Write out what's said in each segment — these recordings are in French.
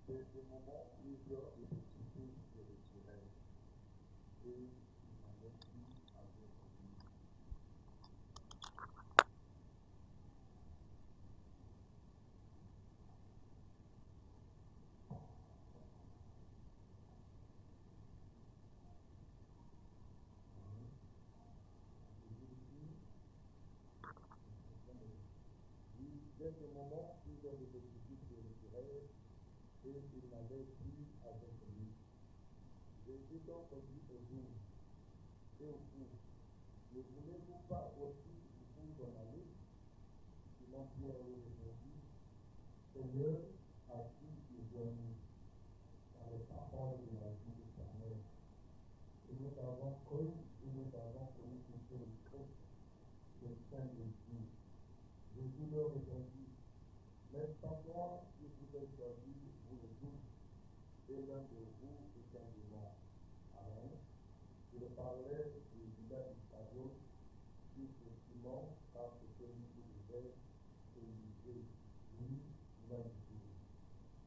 C'est ce moment où plusieurs des petits se retiraient et ils n'allaient plus avec lui. Dès ce moment, plusieurs des petits se retiraient et ils n'allaient plus avec lui. Jésus donc dit aux douze et aux fous, ne voulez-vous pas aussi vous en aller? Simon Pierre lui répondit, Seigneur, à qui irons-nous? Par les paroles de la vie éternelle. Et nous avons cru et nous avons connu que c'est le Christ, le Saint de Dieu. Jésus leur répondit, n'est-ce pas moi qui vous ai choisi, vous le tous, et l'un de vous est un démon. Amen. Je parlais du Judas Iscariote, fils de Simon, car c'était lui qui devait se livrer, lui, l'un de vous.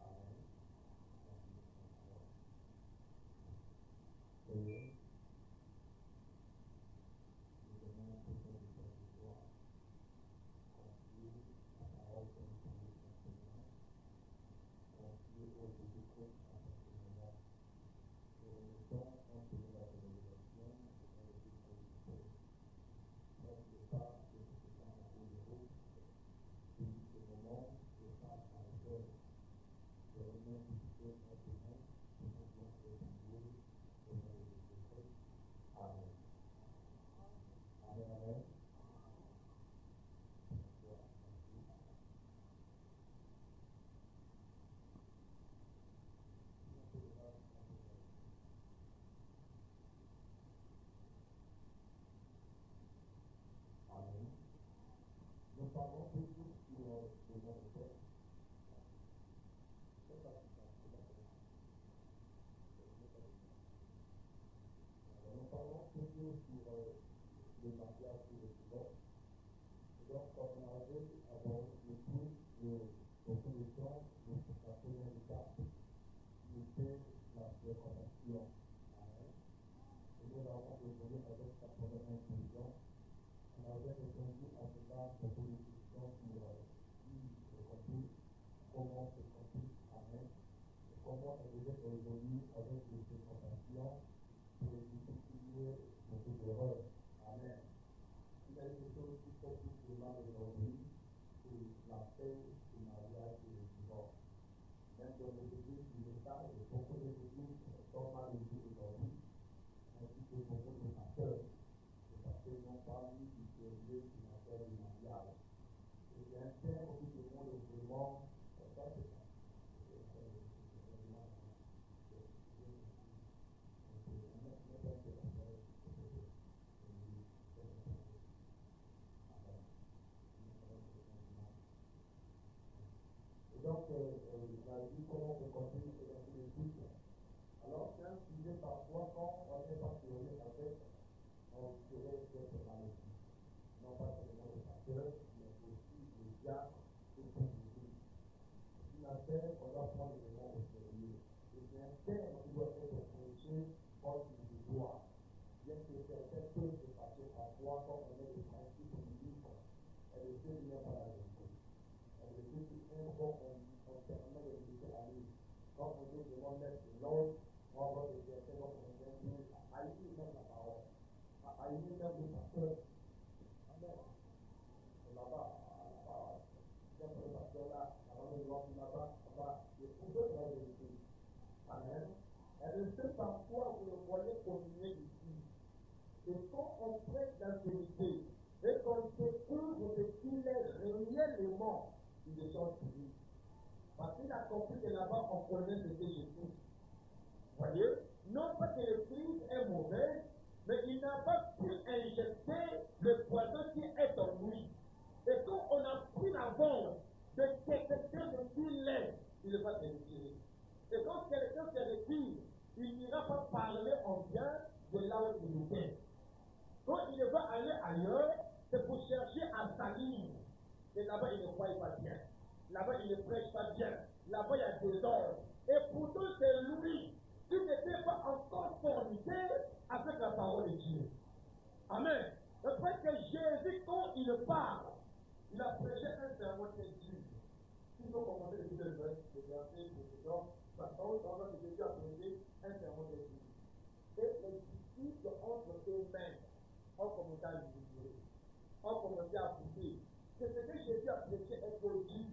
Amen. Et nous demandons pour ce soir, confier la parole que nous pouvons enseigner, confier au Jésus-Christ à ce moment. Nous remettons en ce moment de révélation, et le Jésus-Christ. Notre part de ce temps en cours de route, et ce moment, je passe à la cœur. Je remets tout ce que nous faisons, et nous pouvons rétablir au nom de Jésus-Christ. Amen. Amen, amen. Amen. Nous parlons toujours sur le nom de Père. Nous parlons toujours sur le mariage et le divorce. Donc, comme on avait beaucoup de temps, la première étape, qui était la préparation. Amen. Et nous avons évolué avec la première inclusion. On avait répondu à cela beaucoup de questions sur qui se compris, comment se compris, amen, et comment on devait évoluer avec les fréquentations pour éviter beaucoup d'erreurs. Amen. Il y a une chose qui fait plus de mal aujourd'hui, c'est la paix du mariage et du divorce. Même dans les églises du État, il y a beaucoup d'églises qui sont mal éduquées aujourd'hui, ainsi que beaucoup de pasteurs. Les pasteurs n'ont pas mis du sérieux sur l'affaire du mariage. Et il y a un terme qui demande vraiment, ça c'est ça. Donc, on a dit comment se construire et ainsi de suite. Alors, c'est un sujet parfois, quand on n'est pas sérieux avec, on serait peut-être mal aussi. Non pas seulement les pasteurs, mais aussi les diacres et tout le monde. C'est une affaire qu'on doit prendre vraiment au sérieux. Et c'est un thème qui doit être prêché comme il se doit. Bien que certains peuvent se passer parfois quand on est des principes bibliques, elle ne sait bien pas la vérité. Elle ne sait qu'un bon on permet de laisser aller. Quand on dit devant l'être de l'autre, on va de certains dont on vient dire à haïr même la parole, à haïr même le pasteur. Amen. Là-bas, quand le pasteur là, avant de voir là-bas, il pouvait la vérité. Amen. Elle ne sait parfois, vous le voyez continuer ici. Et quand on prête la vérité, et qu'on découvre ce qu'il est réellement, il est gentil. Parce qu'il a compris que là-bas, on connaît ce que Jésus. Vous voyez, non pas que le Christ est mauvais, mais il n'a pas pu injecter le poison qui est en lui. Et quand on a pris l'avance de quelqu'un de qui l'est, il va se retirer. Et quand quelqu'un se retire, il n'ira pas parler en bien de là où il était. Quand il va aller ailleurs, c'est pour chercher à salir. Et là-bas, il ne croit pas bien. Là-bas, il ne prêche pas bien. Là-bas, il y a des ordres. Et pourtant, c'est lui qui n'était pas en conformité avec la parole de Dieu. Amen. Le fait que Jésus, quand il parle, il a prêché un sermon qui est dur. Il faut commencer le verset précédent. Pendant que Jésus a prêché un sermon qui est dur. Et les disciples entre eux-mêmes ont commencé à lui ont commencé à pousser. C'est ce que Jésus a prêché est trop dur.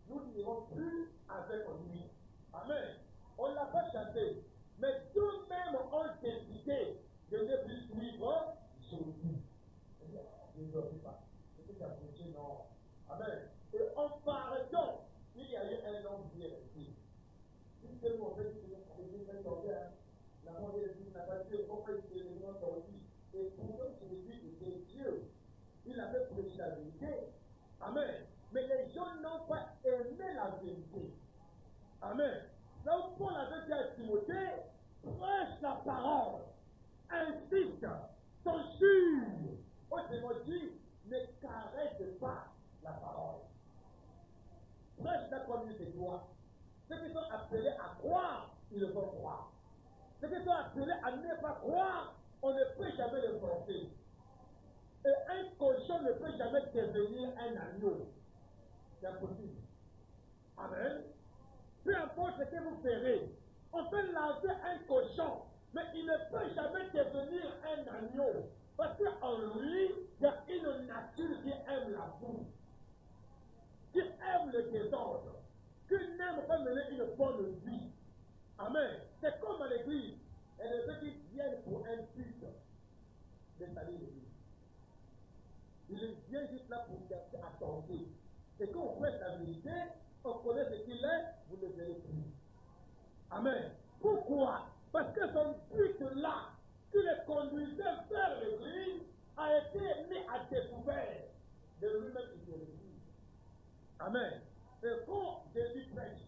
Nous n'irons plus avec lui. Amen. On ne l'a pas chanté. Mais tout-même ont décidé de ne plus suivre Jésus. Je ne sais pas. C'est ce qu'il a prêché, non. Amen. Et en pardon, il y a eu un homme qui est resté. Si c'est nous, on fait que nous avons la mort de Jésus n'a pas Dieu, on fait que nous avons sorti. Et pourtant, Jésus était Dieu. Il avait prêché la vérité. Amen. Mais les gens n'ont pas aimé la vérité. Amen. Là où Paul avait dit à Timothée, prêche la parole, insiste, censure. Autrement dit, ne caresse pas la parole. Prêche-la comme il te doit. Ceux qui sont appelés à croire, ils vont croire. Ceux qui sont appelés à ne pas croire, on ne peut jamais le forcer. Et un cochon ne peut jamais devenir un agneau. C'est impossible. Amen. Peu importe ce que vous ferez, on peut laver un cochon, mais il ne peut jamais devenir un agneau. Parce qu'en lui, il y a une nature qui aime la boue, qui aime le désordre, qui n'aime pas mener une bonne vie. Amen. C'est comme à l'église. Et les ceux qui viennent pour un culte de salir l'église. Il vient juste là pour chercher à tenter. Et quand on prête la vérité, on connaît ce qu'il est, vous ne verrez plus. Amen. Pourquoi? Parce que son but là, qui le conduisait vers l'église, a été mis à découvert de lui-même et de l'église. Amen. Et quand Jésus prêche,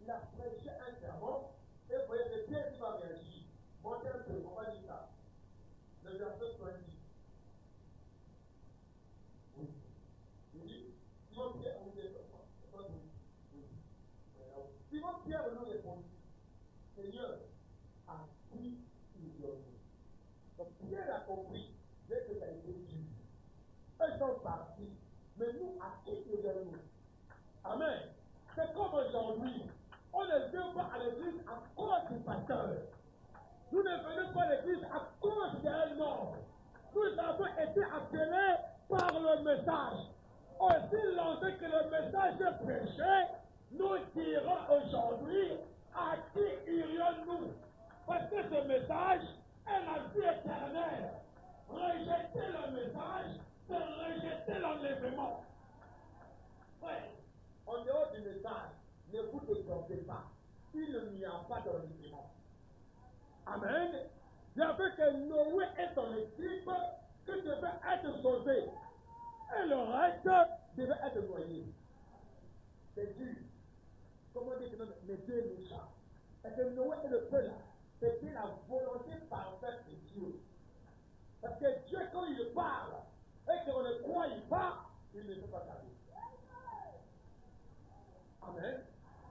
il a prêché un sermon, et vous voyez que Pierre qui va réagir. Montez un peu, on va dire ça. Le verset 20. Oui. Il dit, Simon Pierre, vous êtes Simon Pierre nous répondit, Seigneur, à qui irons-nous? Donc Pierre a compris, dès que ça a été dit. Eux sont partis, mais nous, à qui irons-nous? Amen. C'est comme aujourd'hui. On ne vient pas à l'église à cause du pasteur. Nous ne venons pas à l'église à cause d'un homme. Nous avons été appelés par le message. Aussi longtemps que le message est prêché, nous dirons aujourd'hui à qui irions-nous. Parce que ce message est la vie éternelle. Rejeter le message, c'est rejeter l'enlèvement. Ouais. En dehors du message, ne vous détrompez pas. Il n'y a pas d'enlèvement. Amen. Il y avait que Noé et son équipe qui devaient être sauvés. Et le reste devait être noyé. C'est dur. Comment dire que même les deux méchants? Et que Noé et le peuple, c'était la volonté parfaite de Dieu. Parce que Dieu, quand il parle, et qu'on ne croit pas, il ne peut pas garder. Amen.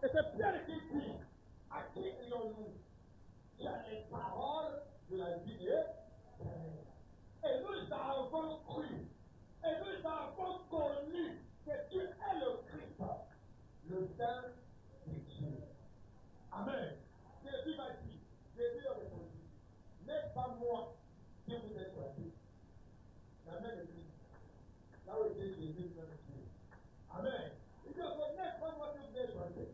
Et c'est Pierre qui dit, à qui irions-nous? Il a les paroles de la vie éternelle. Et nous avons cru, et nous avons connu que tu es le Christ, le Saint de Dieu. Amen. Jésus m'a dit, Jésus a répondu, n'est pas moi qui vous ai choisi. La même église. Là où était Jésus, le Dieu. Amen. Il dit, n'est pas moi qui vous ai choisi.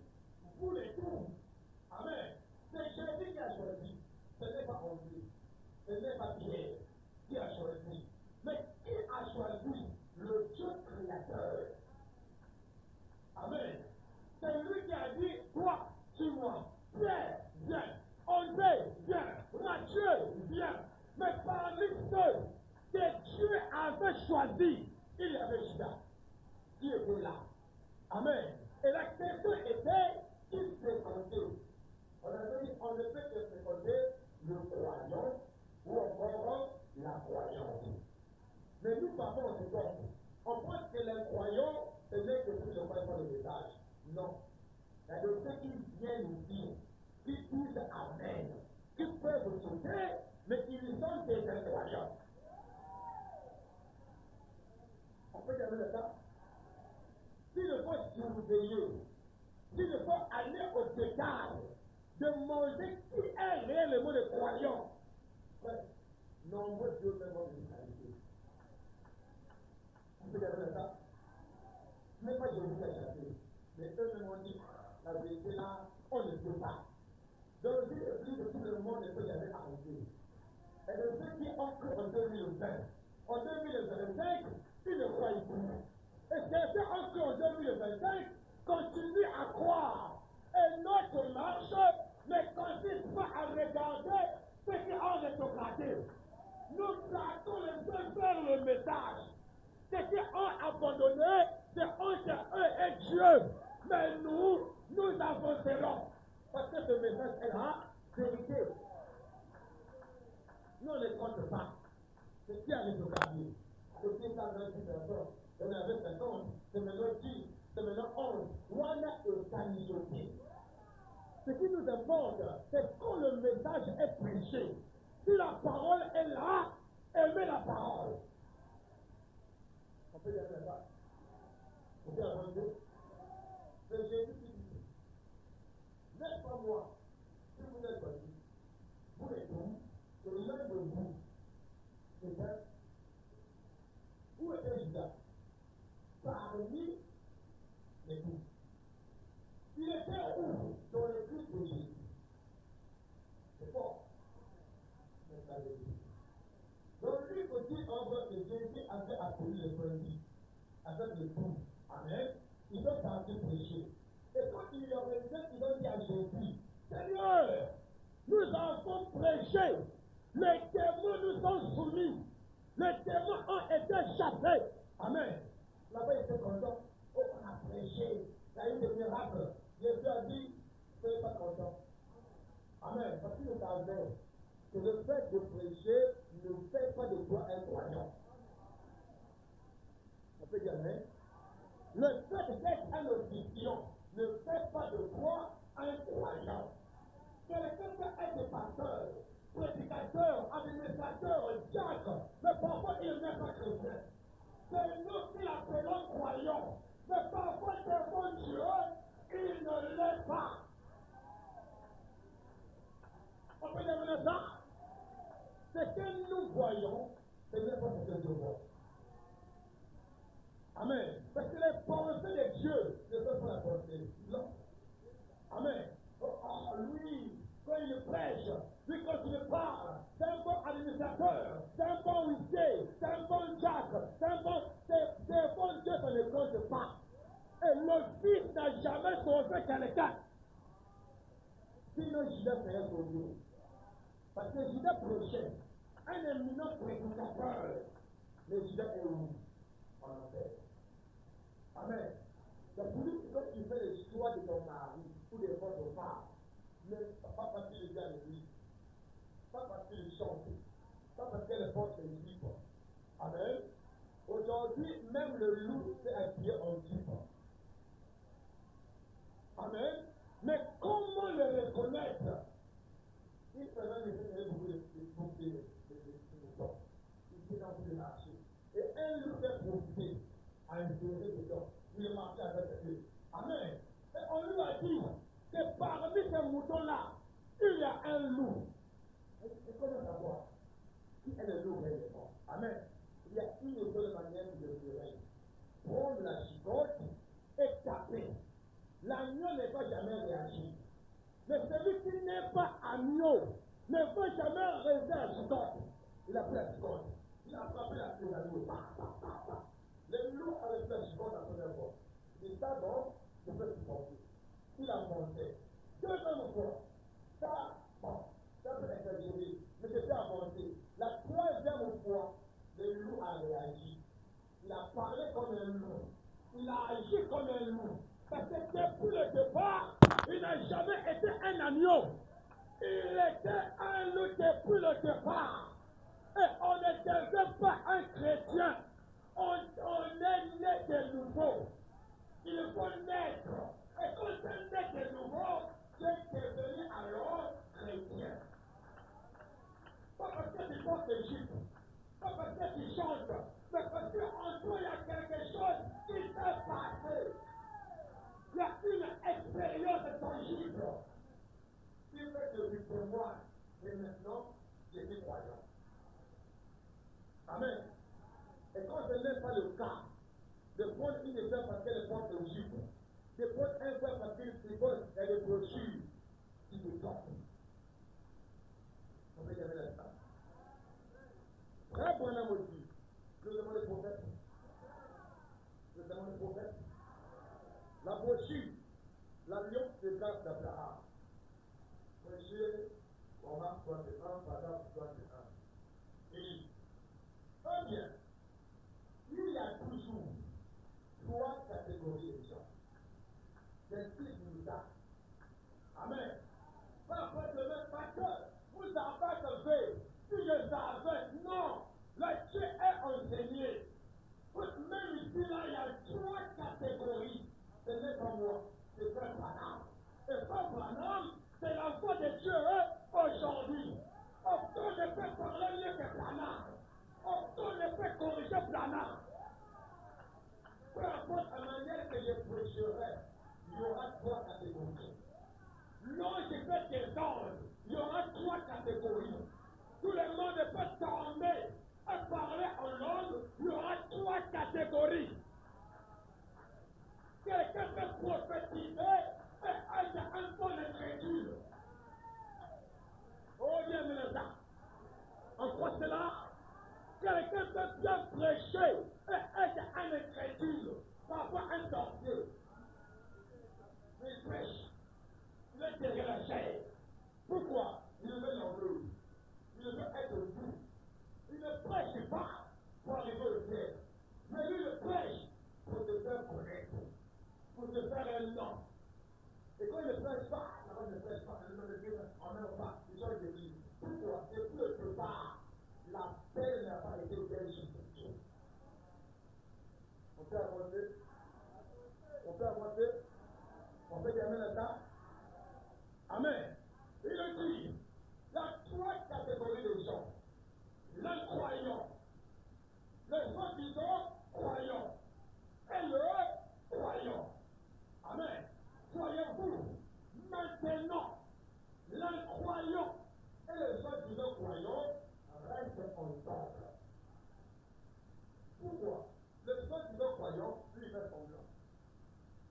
Vous les tous. Amen. C'est Jésus qui a choisi. Ce n'est pas André. Ce n'est pas Pierre qui a choisi. Mais qui a choisi? Le Dieu créateur. Amen. C'est lui qui a dit, toi, suis-moi. Pierre, viens. André, viens. Matthieu, viens. Mais parmi ceux que Dieu avait choisis, il y avait Judas. Qui était là. Amen. Et la question était, qui fréquentait? On avait dit, on ne peut que fréquenter le croyant ou encore la croyante. Mais nous parlons en dehors. On pense que les croyants, ce n'est que pour le croyant le message. Non. Et de ceux qui viennent ici, qui disent Amen, qui peuvent sauter, mais ils sont des incroyants. On peut dire ça? S'il faut surveiller, s'il faut aller au détail, demander qui est réellement le croyant, nombreux Dieu même de l'humanité. On peut dire ça? Ce n'est pas Jésus qui a chassé, mais eux-mêmes ont dit, la vérité là, on ne peut pas. Donc, si l'église de tout le monde ne peut jamais arriver. Et de ceux qui ont cru en 2020, en 2025, ils ne croient plus. Et certains ont cru en 2025, continuent à croire. Et notre marche ne consiste pas à regarder ceux qui ont rétrogradé. Nous traitons les deux vers le message. Ceux qui ont abandonné, c'est entre eux et Dieu. Mais nous avancerons. Parce que ce message est la vérité. Nous on ne compte pas. C'est qui a rétrogradé. C'est qui a rétrogradé personnes. On avait 50, c'est maintenant 10, c'est maintenant 11. On a organisé. Ce qui nous importe, c'est quand le message est prêché. Si la parole est là, aimez la parole. On peut dire ça. On peut avancer. C'est Jésus qui dit. N'est-ce pas moi, si vous êtes choisi, vous les tous, que l'un de vous, c'est où était Judas? Parmi les tous. Il était où? Dans le Christ de Jésus. C'est fort. C'est la vérité. Donc lui aussi, en vrai, que Jésus avait appelé les bandits avec le tout. Amen. Ils ont parti prêcher. Et quand il leur a dit, ils ont dit à Jésus, Seigneur, nous avons prêché. Les démons nous sont soumis. Les démons ont été chassés. Amen. Là-bas, ils étaient contents. Oh, on a prêché. Il y a eu des miracles. Jésus a dit, soyez pas contents. Amen. Parce qu'il savait que le fait de prêcher ne fait pas de toi un croyant. On peut dire amen. Le fait d'être un officiant ne fait pas de toi un croyant. Quelqu'un peut être pasteur, prédicateur, administrateur, diacre, mais parfois il n'est pas chrétien. C'est nous qui l'appelons croyant, mais parfois devant Dieu, il ne l'est pas. On peut dire ça? Ce que nous voyons, ce n'est pas ce que Dieu voit. Amen. Parce que les pensées de Dieu ne sont pas la pensée. Non. Amen. Oh, lui, quand il prêche, lui, quand il parle, c'est un bon administrateur, c'est un bon huissier, c'est un bon diacre, c'est un bon Dieu, ça ne compte pas. Et le Fils n'a jamais sauvé quelqu'un. Sinon, Judas serait sauvé. Parce que Judas prêchait, un éminent prédicateur. Mais Judas est où? En enfer. Amen. Donc, pour lui, quand tu fais le choix de ton mari ou de votre femme, ne pas parce qu'il est bien à l'église, pas parce qu'il chante, pas parce qu'elle porte les jupes. Amen. Aujourd'hui, même le loup s'est habillé en jupe. Amen. Mais comment le reconnaître? Il faisait beaucoup de temps. Il était dans le marché. Et un loup s'est profité à une durée de temps. Il marchait avec lui. Amen. Et on lui a dit que parmi ces moutons-là, il y a un loup. Et comment savoir qui est le loup réellement? Amen. Il y a une seule manière de le faire. Prendre la chicotte et taper. L'agneau ne va jamais réagir. Mais celui qui n'est pas agneau ne va jamais rester à chicotte. Il a pris la chicotte. Il a frappé l'agneau. Le loup a resté la chicotte la première fois. Il dit ça donc, je peux supporter. Il a monté. Deuxième fois, ça, bon, ça peut être exagéré, mais je peux avancer. La troisième fois, le loup a réagi. Il a parlé comme un loup. Il a agi comme un loup. Parce que depuis le départ, il n'a jamais été un agneau. Il était un loup depuis le départ. Et on ne devait pas un chrétien. On est né de nouveau. Il faut naître. Et quand on naît de moi. Et maintenant, j'étais croyant. Amen. Et quand ce n'est pas le cas, de prendre une épreuve parce qu'elle porte au jupe, de prendre un frère parce qu'il tricole et des brochures qui te tombent. On peut dire ça. Très bon homme aussi. Je demande le prophète. Je demande le prophète. La brochure, l'avion de grâce d'Abraham. Monsieur, Romains 31, paragraphe 31. Et, très bien, il y a toujours 3 catégories de gens. L'esprit nous a. Amen. Pas après demain, parce que vous n'avez pas fait. Si je savais, non. Là, Dieu est enseigné. Même ici, là, il y a 3 catégories. Ce n'est pas moi, c'est Frère Branham. Et Frère Branham, c'est la foi de Dieu aujourd'hui. Aucun ne peut parler mieux que Branham. Aucun ne peut corriger Branham. Peu importe la manière que je prêcherai, il y aura 3 catégories. Non, je fais des anges. Il y aura 3 catégories. Tout le monde peut tomber et parler en langue. Il y aura 3 catégories. Quelqu'un peut prophétiser et être un bon incrédule. Oh, bien, ça. En quoi cela? Quelqu'un peut bien prêcher et être un incrédule. Parfois un sorcier. Mais il prêche. Il est derrière la chair. Pourquoi? Il veut l'enlever. Il veut être fou. Il ne prêche pas pour arriver au ciel. Mais lui, il prêche pour te faire connaître. Pour te faire un nom. Et quand il ne prêche pas, avant il ne prêche pas, il ne en même pas, il change de vie. Pourquoi? Depuis le départ, la paix n'a pas été belle sur ce Dieu. On peut avancer? On peut avancer? On peut dire amen à ça? Amen. Il dit, il y a 3 catégories de gens. L'incroyant, les soi-disant croyants, et le croyant. Amen. Croyez-vous, maintenant, l'incroyant et les soi-disant croyants restent ensemble. Pourquoi? Le soi-disant croyant, lui, fait semblant.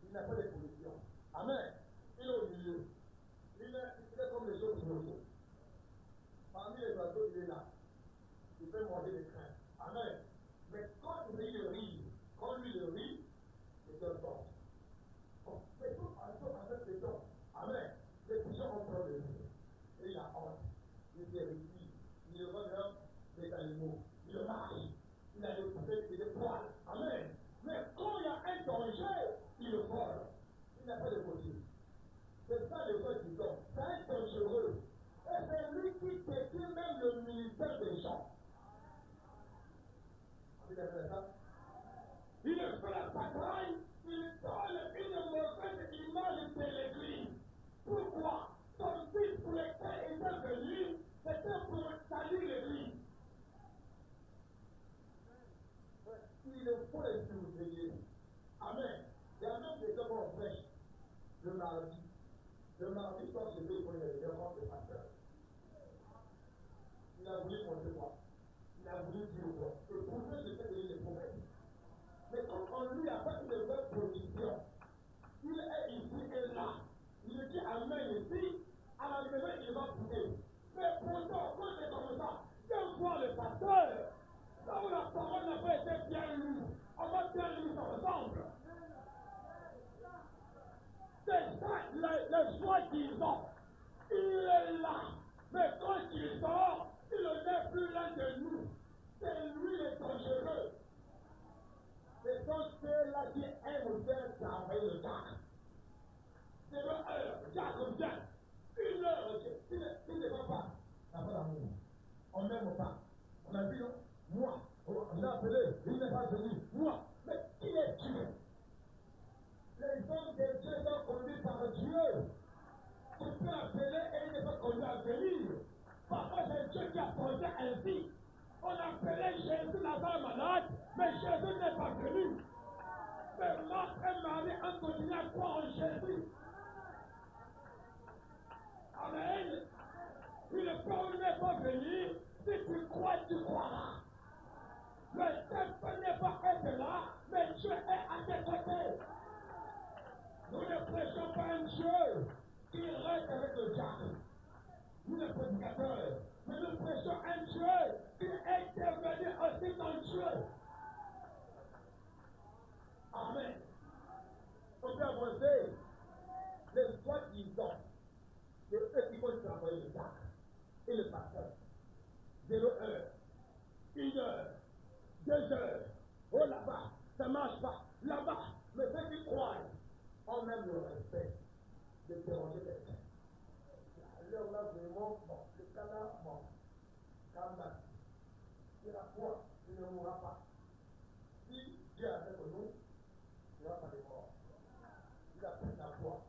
Il n'a pas de position. Amen. Il est au milieu. Il est comme les choses sur le dos. Parmi les oiseaux, il est là. Il peut manger des crins. Amen. Mais quand lui le rit, c'est un bon. Mais tout avec les dons. Amen. Les pigeons ont peur de lui. Et il a honte. Il est réussi. Il regarde les animaux. Il marche. Il a des poupées et des poils. Amen. Mais quand il y a un danger, il le vole. Il n'a pas de côté. C'est ça le vrai du don. C'est dangereux. Et c'est lui qui détient même le ministère des gens. Vous avez ça? Il fait la bataille, il donne une mauvaise image de l'église. Pourquoi? Son fils pour lequel il est venu, c'était pour salir l'église. Il faut les surveiller. Amen. Il y a même des hommes en prêche le mardi. Le mardi, quand je vais pour les références de pasteur, il a voulu montrer quoi? Il a voulu dire quoi? Et pour ça, je fais les promesses. Mais quand on lui a pas une vraie position, il est ici et là. Il dit Amen ici, à la maison il va pousser. Mais pourtant, quand c'est comme ça, viens voir le pasteur. Là où la parole n'a pas été bien lue, on va bien lire ensemble. C'est ça, le soi-disant. Il est là. Mais quand il sort, il n'est plus l'un de nous. C'est lui le dangereux. C'est donc ceux-là qui aiment faire travailler le Jacques. C'est le Jacques vient. Une heure, il ne va pas. Il n'a pas d'amour. On n'aime pas. On a vu, non? Moi. On l'a appelé. Il n'est pas venu. Moi. Mais qui est Dieu? Les hommes de Dieu sont conduits par Dieu. Tu peux appeler et il n'est pas conduit à venir. Parfois, c'est Dieu qui a posé ainsi. On appelait Jésus là-bas malade, mais Jésus n'est pas venu. Mais Marc et Marie ont continué à croire en Jésus. Amen. Une peur n'est pas venue. Si tu crois, tu croiras. Le temple n'est pas être là, mais Dieu est à tes côtés. Nous ne prêchons pas un Dieu qui reste avec le diable. Nous les prédicateurs, mais nous prêchons un Dieu qui est intervenu aussi dans Dieu. Amen. On peut avancer. Les soi-disant, c'est eux qui vont travailler le diable et le pasteur. 0 heure, 1 heure, 2 heures. Oh là-bas, ça ne marche pas. Là-bas, mais ceux qui croient, on aime le respect de déranger quelqu'un. L'heure là, vraiment, bon, le cas là, bon, calme. C'est la foi, tu ne mourras pas. Si Dieu est avec nous, tu n'auras pas de mort. Il a pris la foi.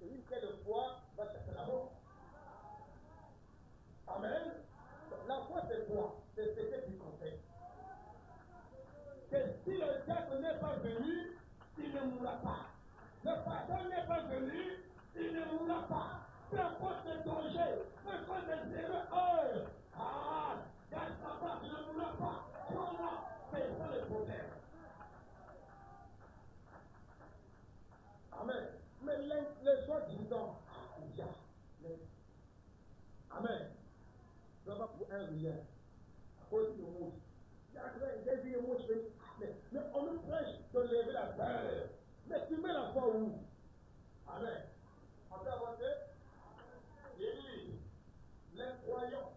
Et une telle foi va chercher la mort. Amen. La foi, c'est quoi? C'est ce que tu conseilles. Que si le diable n'est pas venu, il ne mourra pas. Le pardon n'est pas venu, il ne mourra pas. Peu importe le danger, peu importe les 0 heures. Ah, garde ta part, tu ne mourras pas. Crois-moi, c'est ça le problème. Amen. Mais les gens disant, amen. Je ne vais pas pour un rien. À cause du mot. Mais on nous prêche de lever la terre. Mais tu mets la foi où? Amen. On peut avancer? Il dit, les croyants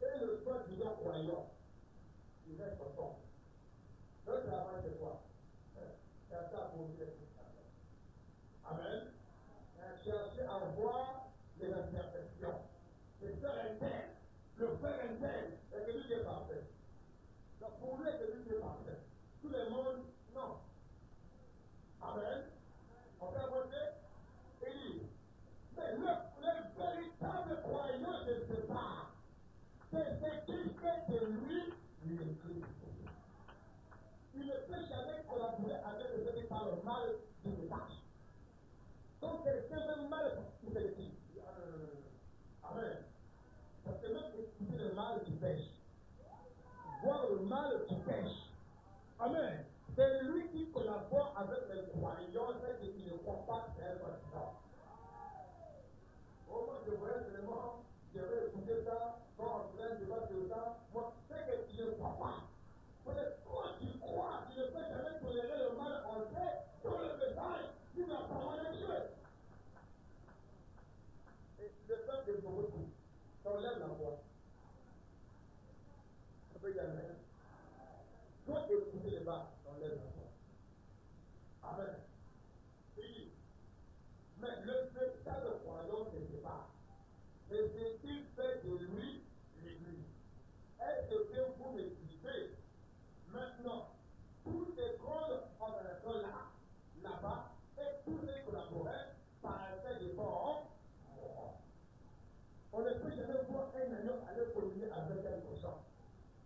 et le soi-disant croyant, ils restent ensemble. Le travail, c'est quoi? C'est ça pour nous les prédicateurs. Amen. Chercher à voir les imperfections. Les sœurs internes, le frère interne, est que lui est parfait. Donc pour lui, c'est lui est parfait. Tout le monde, non. Amen. On peut avancer? Il dit, mais le véritable croyant se sépare. C'est ce qui fait de lui l'Église. Il ne peut jamais collaborer avec ceux qui parlent mal du message. Donc quelqu'un veut mal, il fait le qui? Amen. Parce que même écouter le mal, tu pêches. Voir le mal, tu pêches. Amen. C'est lui qui collabore avec les croyants, et qui ne croit pas que c'est un président. Oh, moi, je voyais seulement, j'avais écouté ça, quand on train de débattre de ça, moi, c'est que tu ne crois pas. Parce que quand tu crois, tu ne peux jamais tolérer le mal entré dans le message de la parole de Dieu. Et le peuple de beaucoup, ça enlève la voix. Ça peut y aller. Toi, écouter les bas, ça enlève la voix. Amen. Oui. Mais le véritable croyant ne sait pas. C'est ce qui fait de lui l'Église. Est-ce que vous m'écoutez? Maintenant, tous les grandes organisations là-bas, et tous les collaborateurs paraissaient de bord. On ne peut jamais voir un agneau aller communier avec un cochon.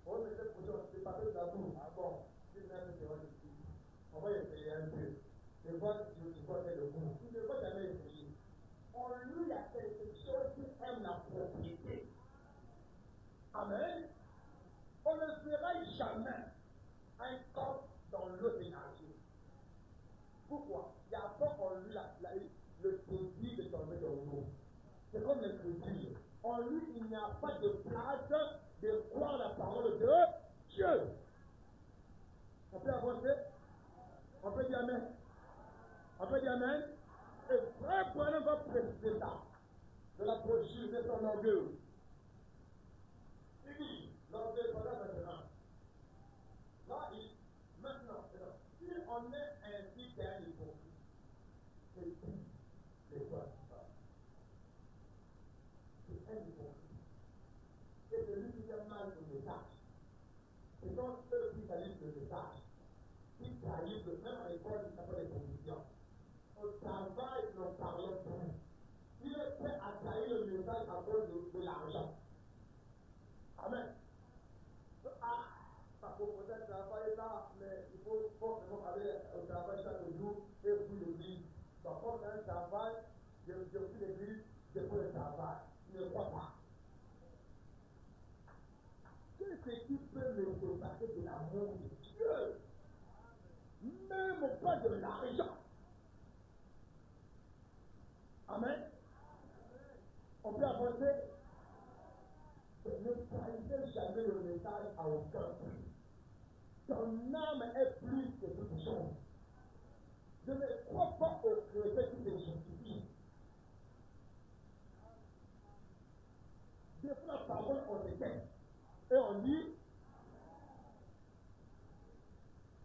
On ne peut pas c'est pas de l'amour. Ah bon, c'est même que on va essayer un peu. Je vois que tu vois le goût. Tu ne vas jamais essayer. En lui, il y a quelque chose qui aime la propriété. Amen. On ne fera jamais un corps dans l'eau d'énergie. Pourquoi? Il y a pas en lui le produit de tomber dans l'eau. C'est comme le produit. En lui, il n'y a pas de place de croire la parole de Dieu. On peut avancer? On peut dire amen? On peut dire amen? Et frère Branham va préciser ça. De la brochure de son orgueil. Il dit, l'orgueil, voilà maintenant. Là, maintenant, si on est ainsi qu'un hypocrite, c'est qui les voix qui parlent? C'est un hypocrite. C'est celui qui fait mal au message. Ce sont ceux qui salissent le message. Qui trahissent, même à l'école, ils s'appellent les conditions. Au travail, nous parlons plus. Il est prêt à trahir le message à cause de l'argent. Amen. Ah, parce qu'on peut travailler là, mais il faut forcément aller au travail chaque jour et puis l'église. Donc, quand on a un travail, je suis l'église, je fais le travail. Il ne croit pas. ce qui peut me séparer de l'amour de Dieu. Même pas de l'argent. Amen. On peut avancer. Ne prenez jamais le message à aucun prix. Ton âme est plus que toute chose. Je ne crois pas aux chrétiens qui se justifient. Des fois, la parole, on se tait. Et on dit,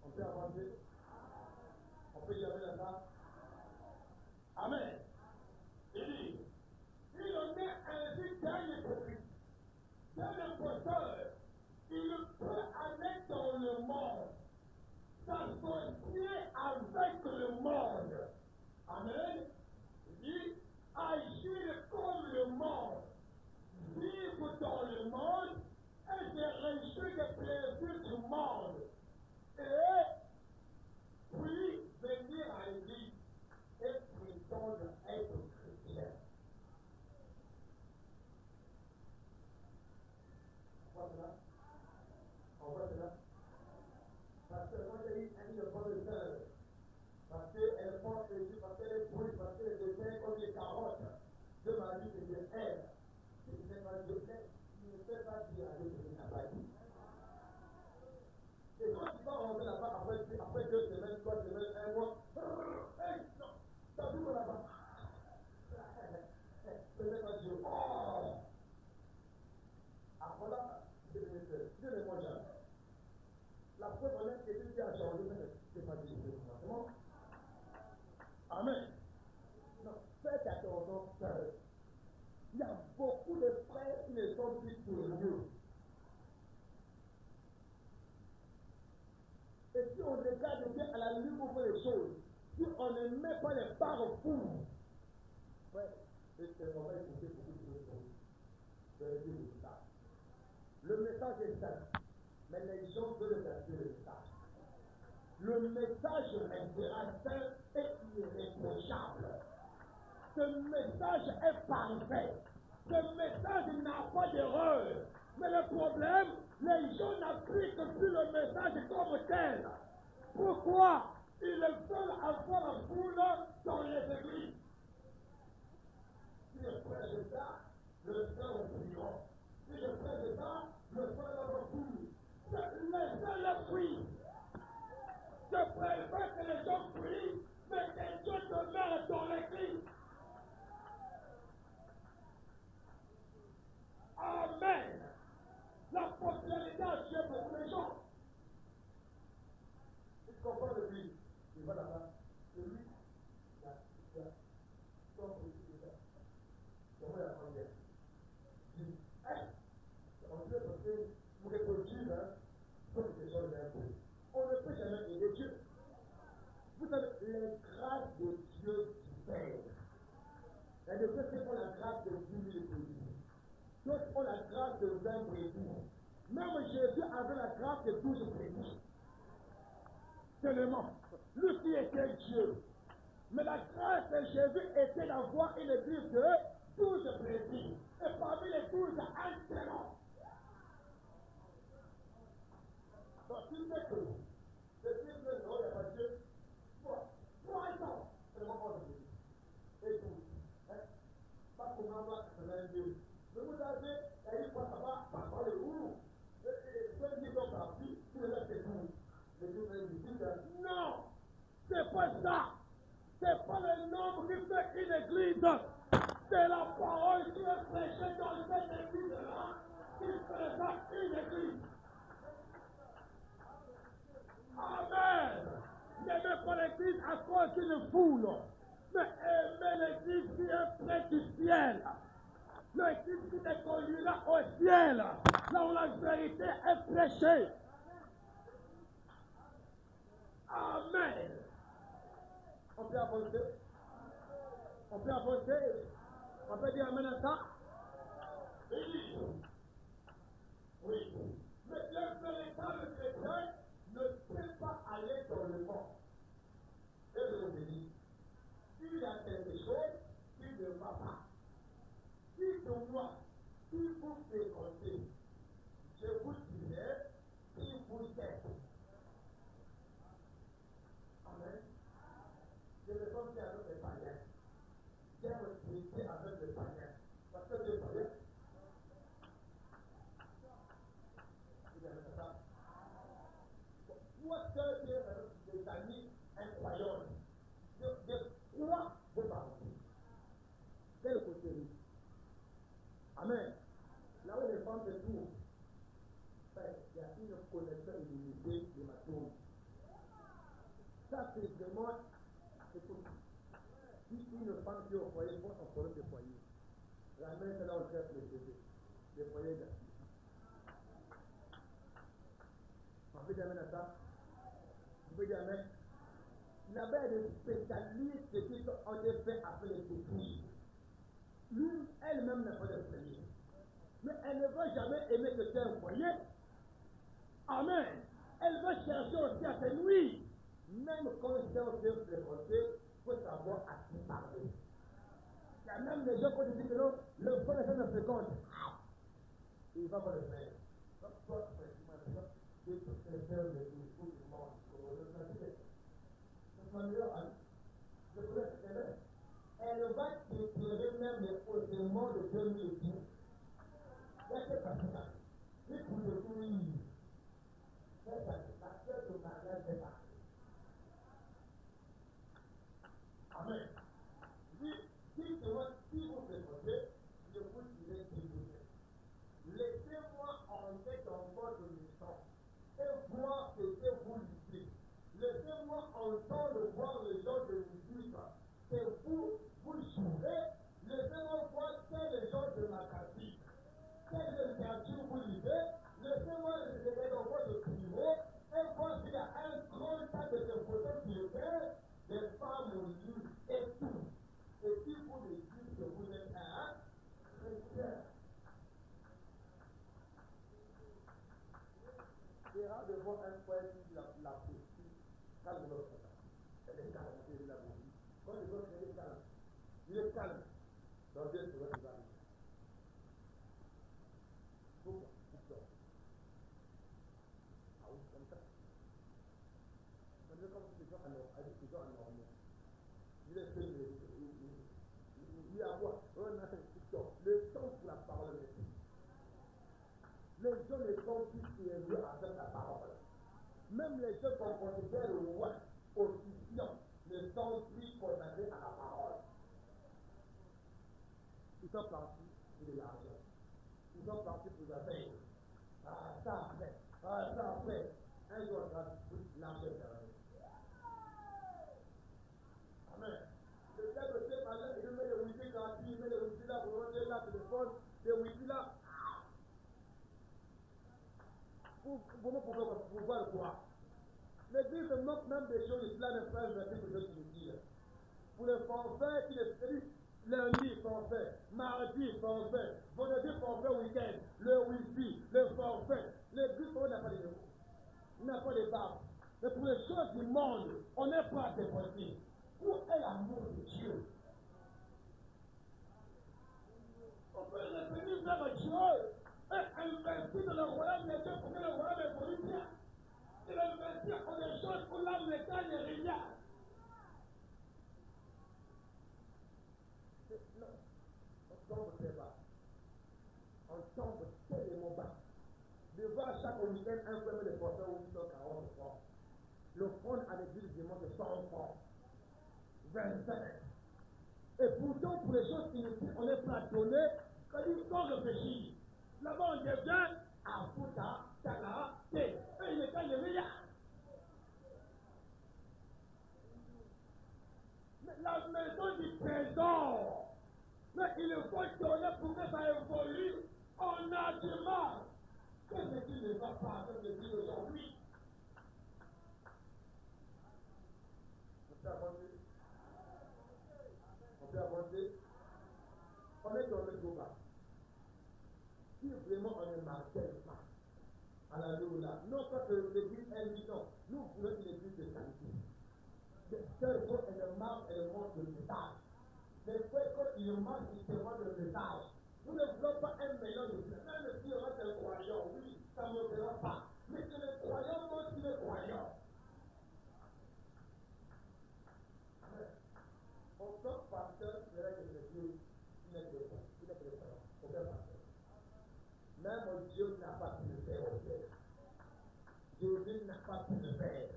on peut avancer. On peut y aller là-bas. Amen. Il dit, il en est ainsi d'un hypocrite, d'un imposteur. Il peut aller dans le monde, s'associer avec le monde. Amen. Il dit, agir comme le monde, vivre dans le monde et se réjouir des plaisirs du monde. Et puis venir à l'église et prétendre être chrétien. On voit cela? On voit cela? Parce que moi j'ai eu une bonne sœur. Parce qu'elle pense que parce qu'elle est brûlée, parce qu'elle est déteinte comme des carottes. Dieu m'a dit que c'est elle. Je ne sais pas dire, je ne sais pas dire à Dieu que je n'ai pas dit. Et quand tu vas rentrer là-bas après 2 semaines, 3 semaines, 1 mois, hey, non, t'as vu là-bas? Je ne sais pas dire, oh! Ah voilà, Dieu ne mange jamais. La preuve en est que Dieu a changé, mais c'est pas dit. Amen. Non, faites attention, frère. Il y a beaucoup de frères qui ne sont plus sérieux. Et si on regarde bien à la lumière pour les choses, si on ne met pas les parcours, ouais, on va écouter beaucoup de choses. Je vais dire le message. Le message est simple, mais les gens veulent garder le message. Le message restera saint et irréprochable. Ce message est parfait. Ce message n'a pas d'erreur. Mais le problème, les gens n'appliquent plus le message comme tel. Pourquoi? Ils veulent avoir la foule dans les églises. Si je prêche ça, le frère est priant. Si je prêche ça, le frère est foule. Laissez-le fuir. Je préfère que les gens fuient, mais que Dieu demeure dans l'église. Amen. La popularité a tué beaucoup de gens. Il comprend le lui. Il va là-bas. C'est lui. Son petit de ça. Comment il a pris bien? Il dit, on peut passer pour reproduire, pour que les gens l'aient appris. On ne peut jamais aider Dieu. Vous savez, les grâces de Dieu diffèrent. Elle ne peut pas la grâce de 10 000 brebis. D'autres ont la grâce de 20 brebis. Même Jésus avait la grâce de 12 brebis. Seulement, lui qui était Dieu. Mais la grâce de Jésus était d'avoir une église de 12 brebis. Et parmi les 12, un témoin. Donc, il fait que le Dieu de non, il n'y a pas de Dieu. Pour un temps, c'est le moment de Dieu. Et tout. Pas pour moi, c'est même Dieu. Mais vous avez, il y a une fois, ça va, par le où. Ceux qui sont partis, tout le reste est tout. Le Dieu est difficile. Non! C'est pas ça! C'est pas le nombre qui fait une église. C'est la parole qui est prêchée dans cette église-là qui fait ça une église. Amen. N'aimez pas l'église à cause d'une foule, mais aimez l'église qui est près du ciel. L'église qui te conduira au ciel, là où la vérité est prêchée. Amen. On peut avancer. On peut avancer. On peut dire amen à ça. Oui. Mais le véritable chrétien ne peut pas aller dans le monde. Et je vous dis, s'il y a quelque chose qui ne va pas, dites-moi, si vous fréquentez, je vous dirai Ça, c'est vraiment. Si une femme qui est au foyer voit son problème de foyer, ramène cela au chef le foyer de. On peut dire amen à ça? On peut dire amen? Il avait des spécialistes qui ont été faits après les détruire. Lui, elle-même n'a pas de foyer. Mais elle ne va jamais aimer que c'est un foyer. Amen. Elle va chercher aussi à ses nuits. Même quand c'est un Dieu fréquenté, il faut savoir à qui parler. Il y a même des gens qui disent que non, le frère ne fréquente. Il ne va pas le faire. Donc, toi, effectivement, Dieu peut faire le discours du monde. C'est son meilleur ami. Je voulais te elle va déclarer même les poséments de 2010. Laissez passer ça. Si pour le tout, c'est la cœur de mariage est partie. Amen. Si vous fréquentez, je vous dirai s'il vous plaît. Laissez-moi entrer dans votre maison et voir ce que vous dites. Laissez-moi entendre voir les gens de musique. C'est vous jouez. Laissez-moi voir quel genre de macassine, quelle littérature vous lisez. Laissez-moi regarder dans votre bureau et voir s'il y a un grand tas de photos qui étaient des femmes nues et tout. Et si vous me dites que vous êtes un chrétien, c'est rare de voir un frère qui la poursuit calme l'autre. Elle est calme, elle est la bougie. Quand les autres, elle est calme. Il est calme. Donc Dieu se va nous arriver. Pourquoi? Ah oui, comme ça. C'est comme si les gens anormaux. Il est fait il y a quoi? Le temps pour la parole est pris. Les gens ne sont plus sérieux avec la parole. Même les gens qu'on considère loin, officiants, ne sont plus consacrés à la parole. Ils sont partis pour de l'argent. Ils sont partis pour la paix. Ah, ça après. Ah, ça après. Un jour, l'argent est arrivé. Amen. Le gars de ce matin, il met le wifi gratuit, il met le wifi là pour rentrer là, téléphone, le wifi là. Pour voir quoi? L'église se moque même des choses, il ne pas inverser que je te dis. Pour le forfait, il est lundi forfait, mardi forfait, vendredi forfait week-end, le wifi, le forfait. L'église, on n'a pas de mots. On n'a pas de barbe. Mais pour les choses du monde, on n'est pas déporté. Où est l'amour de Dieu? On peut revenir vers Dieu et investir dans le royaume de Dieu pour que le royaume évolue bien. Et investir dans des choses où l'âme ne gagne rien. Non, on tombe très bas. On tombe tellement bas. De voir chaque week-end un peu de porteurs où 140 francs. Le fonds à l'église demande 100 francs. 25. Et pourtant, pour les choses inutiles, on est prêt à donner, quand on réfléchit. Là-bas, on devient à Fouta, Tala, T. Et il ne gagne rien. Mais la maison du trésor, mais il faut donner pour que ça évolue. On a du mal. Qu'est-ce qui ne va pas avec le Dieu aujourd'hui? On peut avancer. On peut avancer. On est dans le combat. Si vraiment on ne martèle pas, alléluia, non pas que l'église est lui, non. Nous voulons une église de qualité. Le cerveau et le marque et le montre le message. Les frères, quand ils marquent, ils te montrent le message. Nous ne voulons pas un mélange de plus. Même si on reste un croyant, oui, ça ne me fera pas. Mais que le croyant montre le croyant. Aucun pasteur serait que Dieu, il n'est que le croyant. Aucun pasteur. Même Dieu n'a pas pu le faire au Père. Jésus n'a pas pu le faire.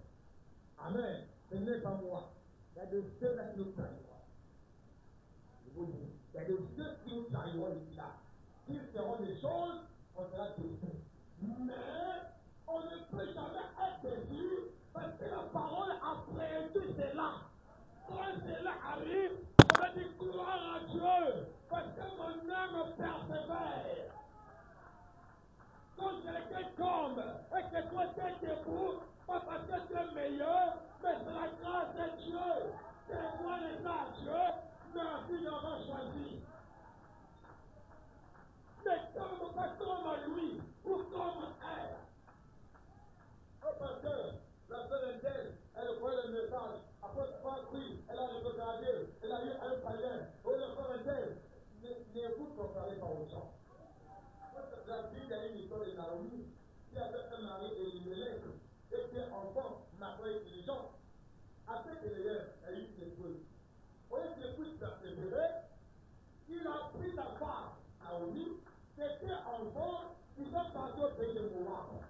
Amen. Ce n'est pas moi. Il y a de ceux là qui nous trahiront. Je vous dis, il y a de ceux qui nous trahiront ici là. S'ils feront des choses, on sera déçus. Mais on ne peut jamais être déçu parce que la parole a prédit ça à Dieu, merci d'avoir choisi. Mais comme pas comme lui, ou comme elle. Oh, parce que la sœur Endel, elle voit le message. Après 3 prix, elle a regardé, elle a eu un païen. Oh, la sœur Endel, ne vous comparez pas aux gens. La Bible a une histoire de Naomi qui avait un mari Elimelech et qui est enfant, maintenant intelligent. Après Elimelech a eu une épouse. Au lieu que l'épouse persévérait, il a pris sa femme, Naomi, c'était enfant, ils sont partis au pays de Moab.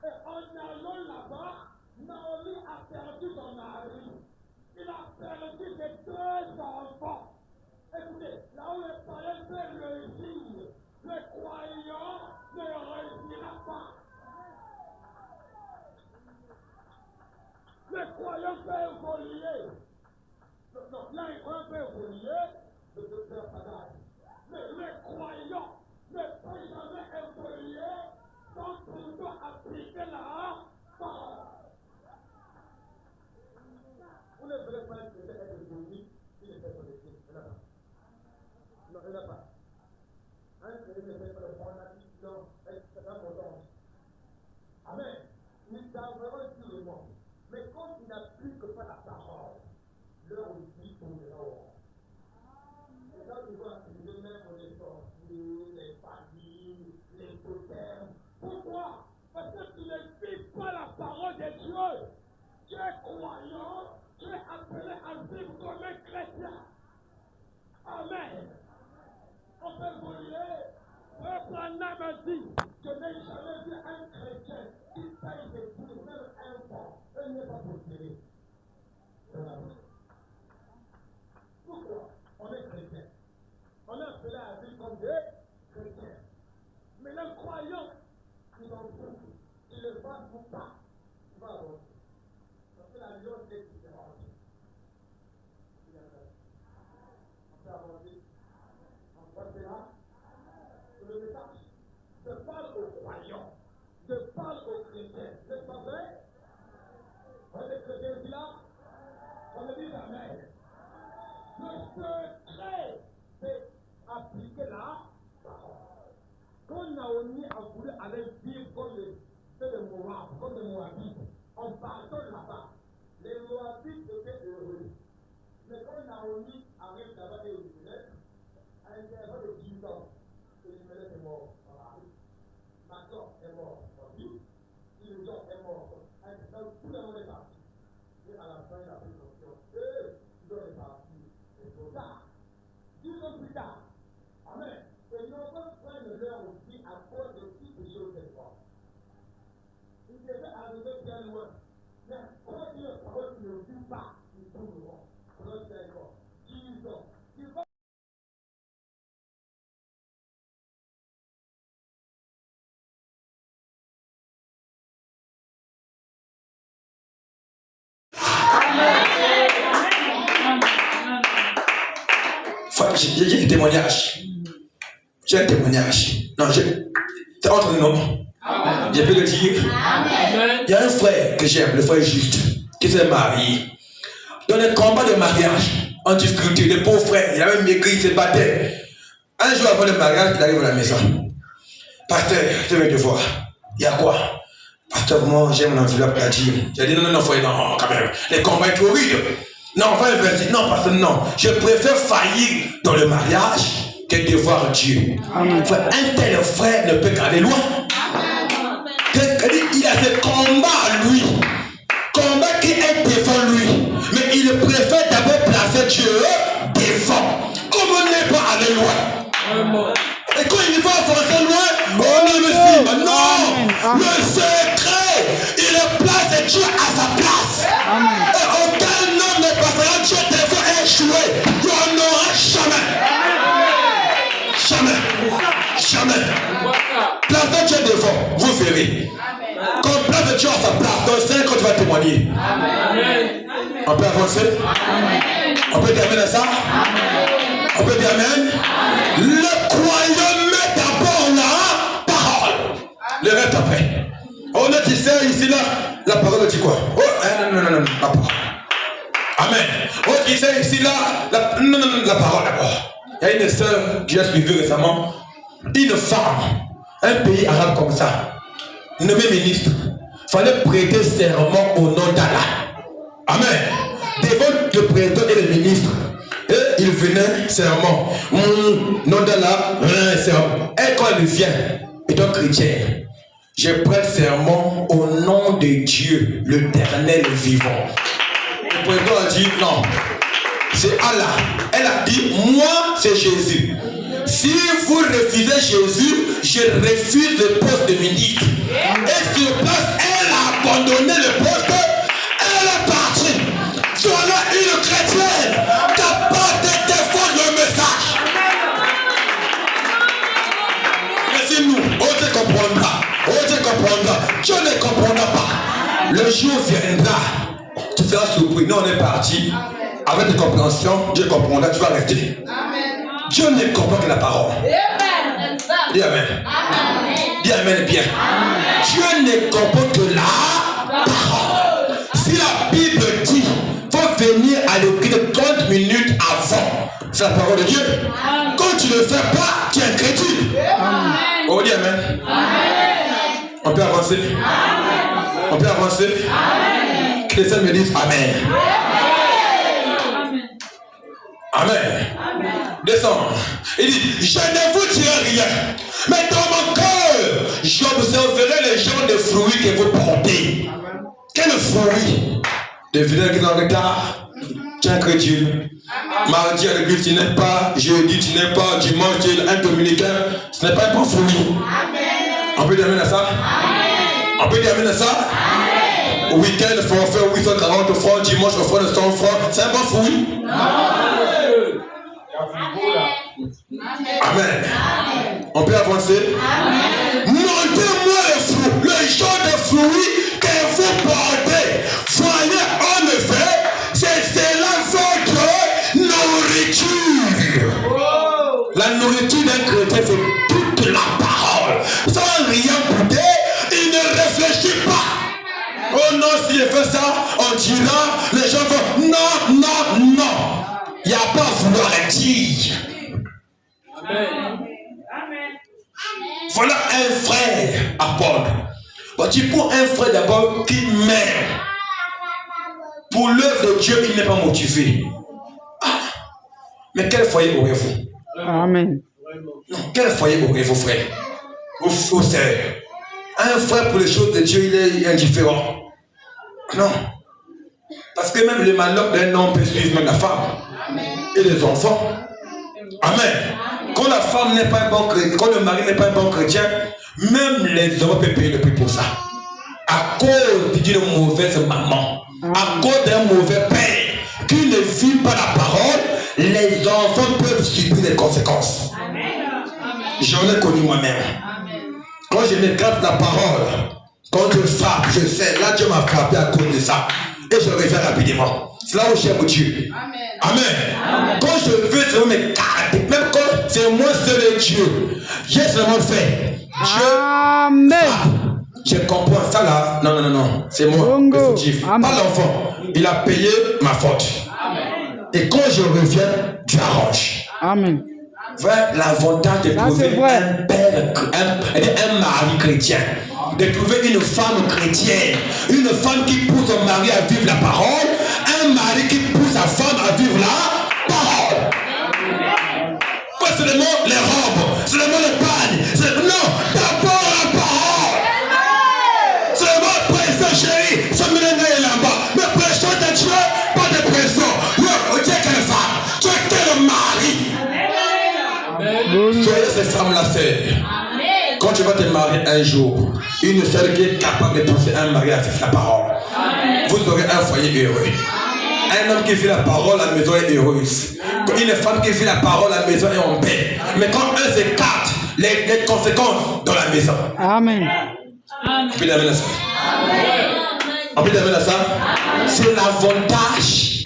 Et en allant là-bas, Naomi a perdu son mari. Il a perdu ses 2 enfants. Écoutez, là où le païen peut réussir, le croyant ne réussira pas. Le croyant peut évoluer. Non, là, il peut évoluer de faire bagage. Mais le croyant ne peut jamais évoluer sans pouvoir appliquer la parole. Vous ne voulez pas être évolué, il ne fait pas de Dieu. Il n'a pas. Non, il n'a pas. Un chrétien ne fait pas le bon avis, non, c'est un mensonge. Amen. Il t'enverra sur le monde. Mais quand il n'applique pas la parole, leur vie tournera. Et quand tu vois utiliser même les sorciers, les familles, les totems. Pourquoi? Parce que tu ne vis pas la parole de Dieu. Tu es croyant, tu es appelé à vivre comme un chrétien. Amen. On peut évoluer. Abraham a dit, je n'ai jamais vu un chrétien qui paye des prix, même un franc. Il n'est pas possédé. Pourquoi? On est chrétien. On est appelé à vivre comme des chrétiens. Mais les croyants, ils s'en foutent. Ils le fassent ou pas. Ils vont avancer. Parce que la violence est différente. On peut avancer. On passera sur le message. Je parle aux croyants. Je parle aux chrétiens. C'est pas vrai? On est chrétiens ici là? On me dit amen. Le secret, c'est appliquer la parole. Quand Naomi a voulu aller vivre comme les Moab, comme les Moabites, en partant là-bas, les Moabites étaient heureux. Mais quand Naomi arrive là-bas et Elimelech, à l'intérieur de 10 ans, Elimelech est mort dans la rue. Macron est mort en vie. Illusion est mort. Donc tout le monde est parti. Et à la fin, il a pris conscience. Ils est parti. C'est trop tard. 10 ans plus tard. Amen. Et nos frères ne leur aussi à cause de toutes les choses des fois. Ils devaient arriver bien loin. Mais quand Dieu parole ne vit pas, ils trouveront. Pendant 5 ans, 10 ans. Ils vont. J'ai un témoignage. J'ai un témoignage. Non, c'est entre nous. Je peux le dire. Il y a un frère que j'aime, le frère Juste, qui s'est marié. Dans les combats de mariage, en difficulté, le pauvre frère, il a même maigri, il se battait. Un jour avant le mariage, il arrive à la maison. Pasteur, je viens te voir. Il y a quoi? Pasteur, vraiment, j'ai mon enveloppe à dire. J'ai dit non, frère, non, quand même. Les combats sont horribles. Non, on va investir. Non, parce que non. Je préfère faillir dans le mariage que de voir Dieu. Un tel frère ne peut qu'aller loin. Il a ce combat à lui. Combat qui est devant lui. Mais il préfère d'abord placer Dieu devant. Comment ne pas aller loin? Et quand il va avancer loin, on ne le suit. Non. Le secret, il place Dieu à sa place. Et aucun homme ne passera Dieu devant échouer. Il n'y en aura jamais. Jamais. Placez Dieu devant, vous verrez. Quand on place Dieu à sa place, dans 5 ans tu vas témoigner. On peut avancer? On peut terminer ça? On peut dire amen? Le croyant met d'abord la parole. Le reste après. On est ici, là, la parole dit quoi? Oh, non, la parole. Amen. Amen. On disait ici, là, la parole d'abord. Il y a une sœur que j'ai suivie récemment, une femme, un pays arabe comme ça, nommé ministre, fallait prêter serment au nom d'Allah. Amen. Devant le président et le ministre, et il venait serment. Nom d'Allah, serment. Et quand il vient, étant chrétien, je prête serment au nom de Dieu, l'éternel vivant. Le président a dit non, c'est Allah. Elle a dit, moi c'est Jésus. Si vous refusez Jésus, je refuse le poste de ministre. Et sur place, elle a abandonné le poste, elle est partie. Voilà une chrétienne capable de défendre le message. Mais si nous, on ne comprendra, Dieu ne comprendra pas. Le jour viendra, tu seras surpris. Nous, on est parti avec des compréhensions. Dieu comprendra, tu vas rester. Dieu ne comprend que la parole. Dis Amen. Dis Amen bien. Dieu ne comprend que la parole. Si la Bible dit, il faut venir à l'église 30 minutes avant, c'est la parole de Dieu. Quand tu ne le fais pas, tu es incrédule. Oh, dis Amen. On peut avancer. On peut avancer. Que les saints me disent Amen. Amen. Descends. Il dit, je ne vous dirai rien, mais dans mon cœur, j'observerai les genres de fruits que vous portez. Quel fruit? De venir dans le retard, tu es incrédule. Mardi à l'église, tu n'es pas. Jeudi, tu n'es pas. Dimanche, tu es un dominicain. Ce n'est pas un bon fruit. On peut dire amen à ça? On peut dire amen à ça? Au week-end, il faut faire 840 francs. Dimanche, on fait 100 francs. C'est un bon fruit? Amen. On peut avancer? Montrez-moi les fruits, le genre de fruits que vous portez. Voyez, en effet, c'est cela votre nourriture. La nourriture d'un chrétien, c'est toute la parole. Sans rien goûter, il ne réfléchit pas. Oh non, si je fais ça, on dira, les gens vont, non, non, non. Il n'y a pas à vouloir dire. Amen. Voilà un frère apôtre. Tu prends un frère d'abord qui m'aime. Pour l'œuvre de Dieu, il n'est pas motivé. Ah, mais quel foyer aurez-vous? Amen. Non, quel foyer aurez-vous, frère? Vos sœurs. Un frère pour les choses de Dieu, il est indifférent. Non. Parce que même le malheur d'un homme peut suivre même la femme. Et les enfants. Amen. Quand la femme n'est pas un bon chrétien, quand le mari n'est pas un bon chrétien, même les hommes peuvent payer le prix pour ça. À cause d'une mauvaise maman, à cause d'un mauvais père qui ne vit pas la parole, les enfants peuvent subir les conséquences. J'en ai connu moi-même. Quand je m'écarte la parole, quand je frappe, je sais, là Dieu m'a frappé à cause de ça. Et je reviens rapidement. C'est là où j'aime Dieu. Amen. Quand je veux seulement m'écarter, même quand c'est moi seul Dieu, j'ai seulement fait. Dieu. Amen. Je comprends ça là. Non, non, non, non. C'est moi. Pas l'enfant. Il a payé ma faute. Amen. Et quand je reviens, tu arranges. Amen. Voilà l'avantage de trouver un père, un mari chrétien. De trouver une femme chrétienne, une femme qui pousse son mari à vivre la parole, un mari qui pousse sa femme à vivre la parole. Pas seulement les robes, seulement les pagnes, non, d'abord la parole. Seulement pression chérie, ça me l'est là-bas, mais pression de Dieu, pas de pression. Non, Dieu quelle femme, Dieu quel mari. Soyez ces femmes-là, sœurs. Quand tu vas te marier un jour, une sœur qui est capable de penser un mari à faire la parole, vous aurez un foyer heureux. Un homme qui vit la parole à la maison est heureuse. Une femme qui vit la parole à la maison est en paix. Mais quand un s'écarte, les conséquences dans la maison. Amen. On peut l'amener à ça. On peut l'amener à ça. C'est l'avantage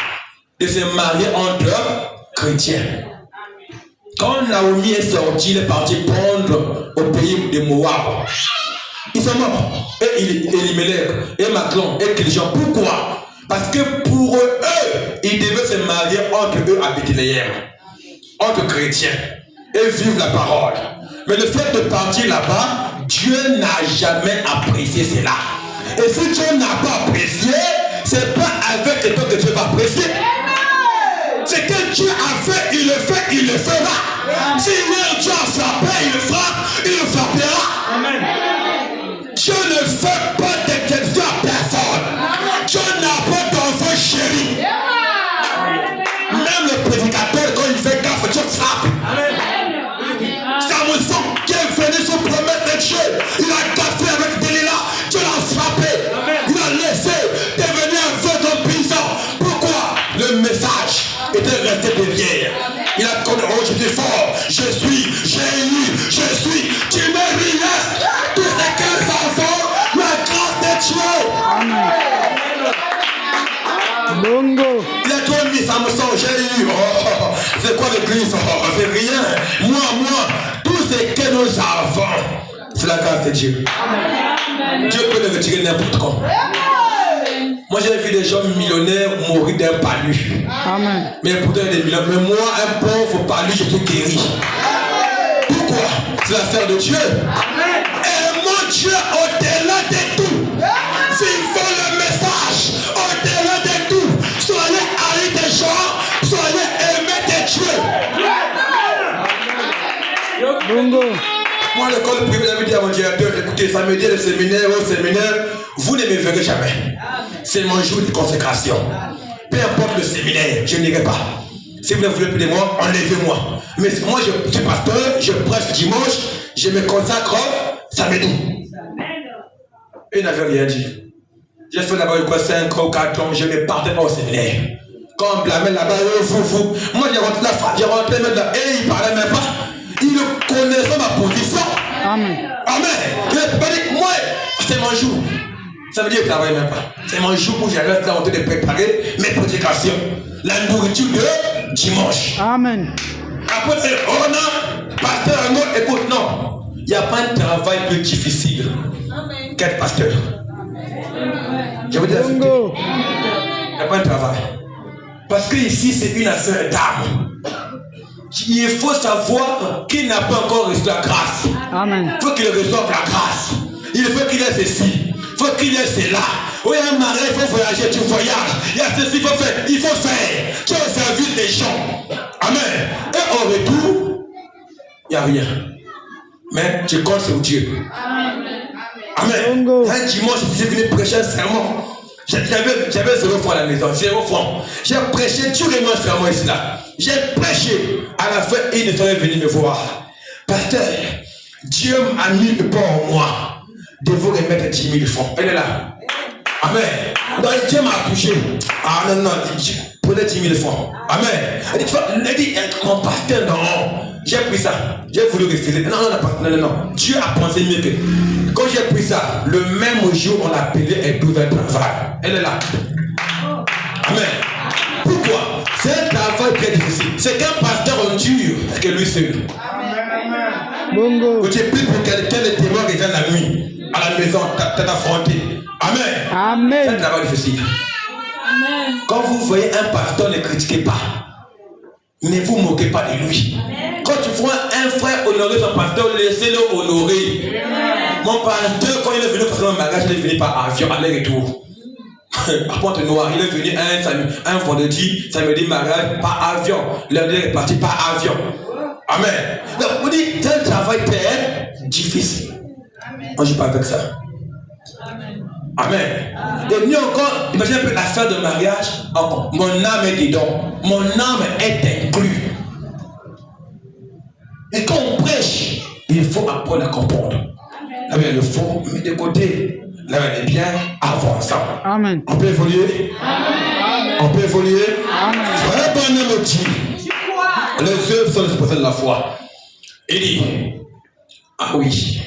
de se marier entre chrétiens. Quand Naomi est sortie, il est parti prendre au pays de Moab. Ils sont morts. Et Elimelech, et Maclon, et Kiljan. Pourquoi? Parce que pour eux, ils entre eux à Bethléem, entre chrétiens, et vivre la parole. Mais le fait de partir là-bas, Dieu n'a jamais apprécié cela. Et si Dieu n'a pas apprécié, c'est pas avec le temps que Dieu va apprécier. Ce que Dieu a fait, il le fera. Si Dieu a frappé, il le frappe, il le frappera. Amen. Dieu ne fait pas d'exception à personne. Dieu n'a pas d'enfant chéri. Même le prédicateur, quand il fait gaffe, Dieu frappe. Samson qui est venu sous promesse de Dieu, il a gaffé avec Delilah, Dieu l'a frappé. Il a laissé devenir un feu en prison. Pourquoi? Le message était resté derrière. Il a connu, oh je suis fort, je suis, j'ai eu, je suis, tu n'es rien. Tous ces 15 enfants, la grâce de Dieu. Bongo. Il a trop mis Samson, j'ai eu. Oh, c'est quoi l'église? Oh, c'est rien. Moi, tout ce que nous avons, c'est la grâce de Dieu. Amen. Dieu peut le retirer n'importe quand. Moi, j'ai vu des gens millionnaires mourir d'un palu. Amen. Mais pourtant, des millionnaires. Mais moi, un pauvre palu, je suis guéri. Pourquoi? C'est l'affaire de Dieu. Amen. Et mon Dieu, au-delà de tout, vivons le message, au-delà de tout, soyez amis des gens, soyez aimés de Dieu. Bongo. Moi, l'école privée, j'avais dit à mon directeur, écoutez, samedi, le séminaire, vous ne me verrez jamais. C'est mon jour de consécration. Peu importe le séminaire, je n'irai pas. Si vous ne voulez plus de moi, enlevez-moi. Mais moi, je suis pasteur, je prêche dimanche, je me consacre samedi. Et il n'avait rien dit. J'ai fait là-bas quoi, 5 ou 4 ans, je ne partais pas au séminaire. Quand on blâmait là-bas, vous. Moi, j'ai rentré même là, et il ne parlait même pas. Il connaissait ma position. Amen. Moi, c'est mon jour. Ça veut dire qu'il ne travaille même pas. C'est mon jour où j'allais là en train de préparer mes prédications. La nourriture de dimanche. Amen. Après, oh non, pasteur, non, écoute, non. Il n'y a pas un travail plus difficile qu'être pasteur. Je veux dire, il n'y a pas un travail. Parce que ici, c'est une affaire d'âme. Il faut savoir qu'il n'a pas encore reçu la grâce. Amen. Il faut qu'il reçoive la grâce. Il faut qu'il ait ceci. Il faut qu'il ait cela. Oui, il y a un mariage, il faut voyager, tu voyages. Il y a ceci, il faut faire. Tu es au service des gens. Amen. Et au retour, il n'y a rien. Mais tu comptes sur Dieu. Amen. Un dimanche, je suis venu prêcher un sermon. J'avais 0 francs à la maison, 0 francs. J'ai prêché tout le monde sermon ici là. J'ai prêché. À la fin, il ne serait venu me voir. Pasteur, Dieu a mis le pont en moi de vous remettre 10 000 francs. Elle est là. Amen. Donc Dieu m'a touché. Ah non, prenez 10 000 francs. Amen. Elle dit, mon pasteur, non. J'ai pris ça. J'ai voulu refuser. Non. Dieu a pensé mieux que. Quand j'ai pris ça, le même jour, on l'a appelé et tout un travail. Elle est là. Amen. Pourquoi? C'est un travail très difficile. C'est qu'un pasteur endure que lui seul. Bongo. Tu es plus pour quelqu'un de témoin qui vient la nuit. À la maison, t'as affronté. Amen. C'est un travail difficile. Amen. Quand vous voyez un pasteur, ne critiquez pas. Ne vous moquez pas de lui. Quand tu vois un frère honorer son pasteur, laissez-le honorer. Mon pasteur, quand il est venu pour son mariage, il est venu par avion, aller-retour. À Pointe-Noire, il est venu un vendredi, samedi mariage, par avion. Lundi est parti par avion. Amen. Donc, vous dites, c'est un travail très difficile. On ne joue pas avec ça. Amen. Et mieux encore, imaginez un peu l'affaire de mariage. Encore, mon âme est dedans. Mon âme est inclue. Et quand on prêche, il faut apprendre à comprendre. Là, il faut mettre de côté. Là, on est bien avançant. Amen. On peut évoluer. Amen. On peut évoluer. Frère Branham dit, les œuvres sont l'expression de la foi. Il dit, ah oui.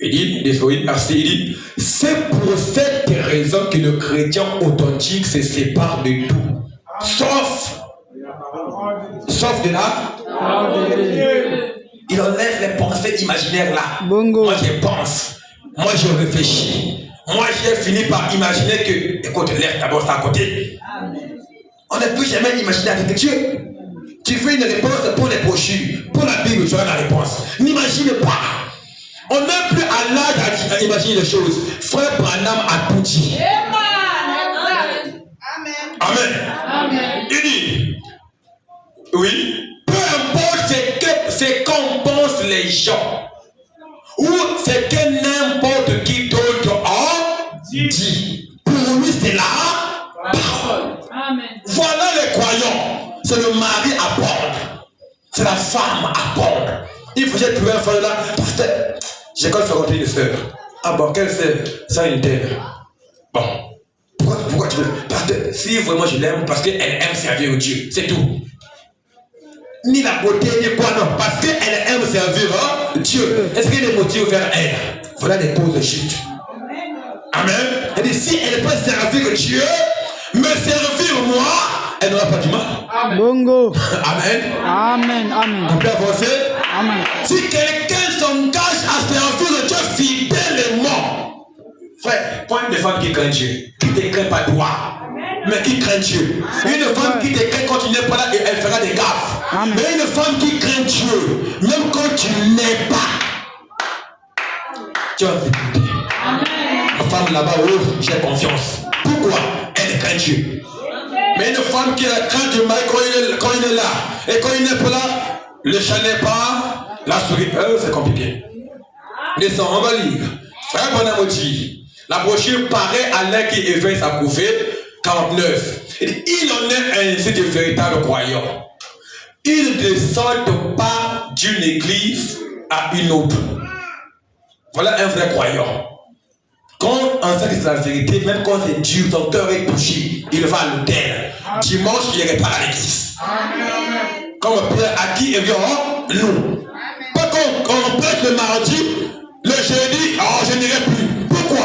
Il dit, merci, il dit, c'est pour cette raison que le chrétien authentique se sépare de tout. Sauf de là. Il enlève les pensées imaginaires là. Bongo. Moi je pense. Moi je réfléchis. Moi j'ai fini par imaginer que, écoute, lève d'abord ça à côté. On ne peut jamais imaginer avec Dieu. Tu fais une réponse pour les brochures, pour la Bible, tu auras la réponse. N'imagine pas. On n'est plus à l'âge à imaginer les choses. Frère Branham a tout dit. Amen. Amen. Il dit, oui, peu importe ce qu'on pense les gens, ou ce que n'importe qui d'autre a dit. Pour lui, c'est la parole. Amen. Voilà les croyants. C'est le mari à bord. C'est la femme à bord. Il faut que j'ai trouvé un frère là. Pasteur, j'ai quand même fait rentrer une sœur. Ah bon, quelle sœur? Ça, une telle. Bon. Pourquoi tu veux? Pasteur, si vraiment je l'aime, parce qu'elle aime servir Dieu. C'est tout. Ni la beauté, ni quoi, non. Parce qu'elle aime servir Dieu. Est-ce qu'il y a des motifs vers elle? Voilà les pauses de chute. Amen. Elle dit, si elle peut servir Dieu, me servir moi, elle n'aura pas du mal. Amen. Bongo. Amen. Amen. Amen. On peut avancer. Amen. Si quelqu'un s'engage à servir Dieu fidèlement, frère, point de femme qui craint Dieu, qui ne te craint pas toi, mais qui craint Dieu. Une femme qui te craint quand tu n'es pas là, elle fera des gaffes. Amen. Mais une femme qui craint Dieu, même quand tu n'es pas, tu vas t'écouter. La femme là-bas, oh, j'ai confiance. Pourquoi? Elle craint Dieu. Mais une femme qui a la crainte du mari quand il est là, et quand il n'est pas là, le chat n'est pas, la souris, c'est compliqué. Descends, on va lire. Frère Branham dit, la brochure paraît à l'un qui éveille sa couvée, 49. Il en est ainsi de véritables croyants. Ils ne sortent pas d'une église à une autre. Voilà un vrai croyant. Quand on sait que c'est la vérité, même quand c'est dur, son cœur est touché, il va à l'hôtel. Dimanche, il repart à l'église. Comme Pierre à qui il vient, nous. Pas quand on prête le mardi, le jeudi, oh, je n'irai plus. Pourquoi?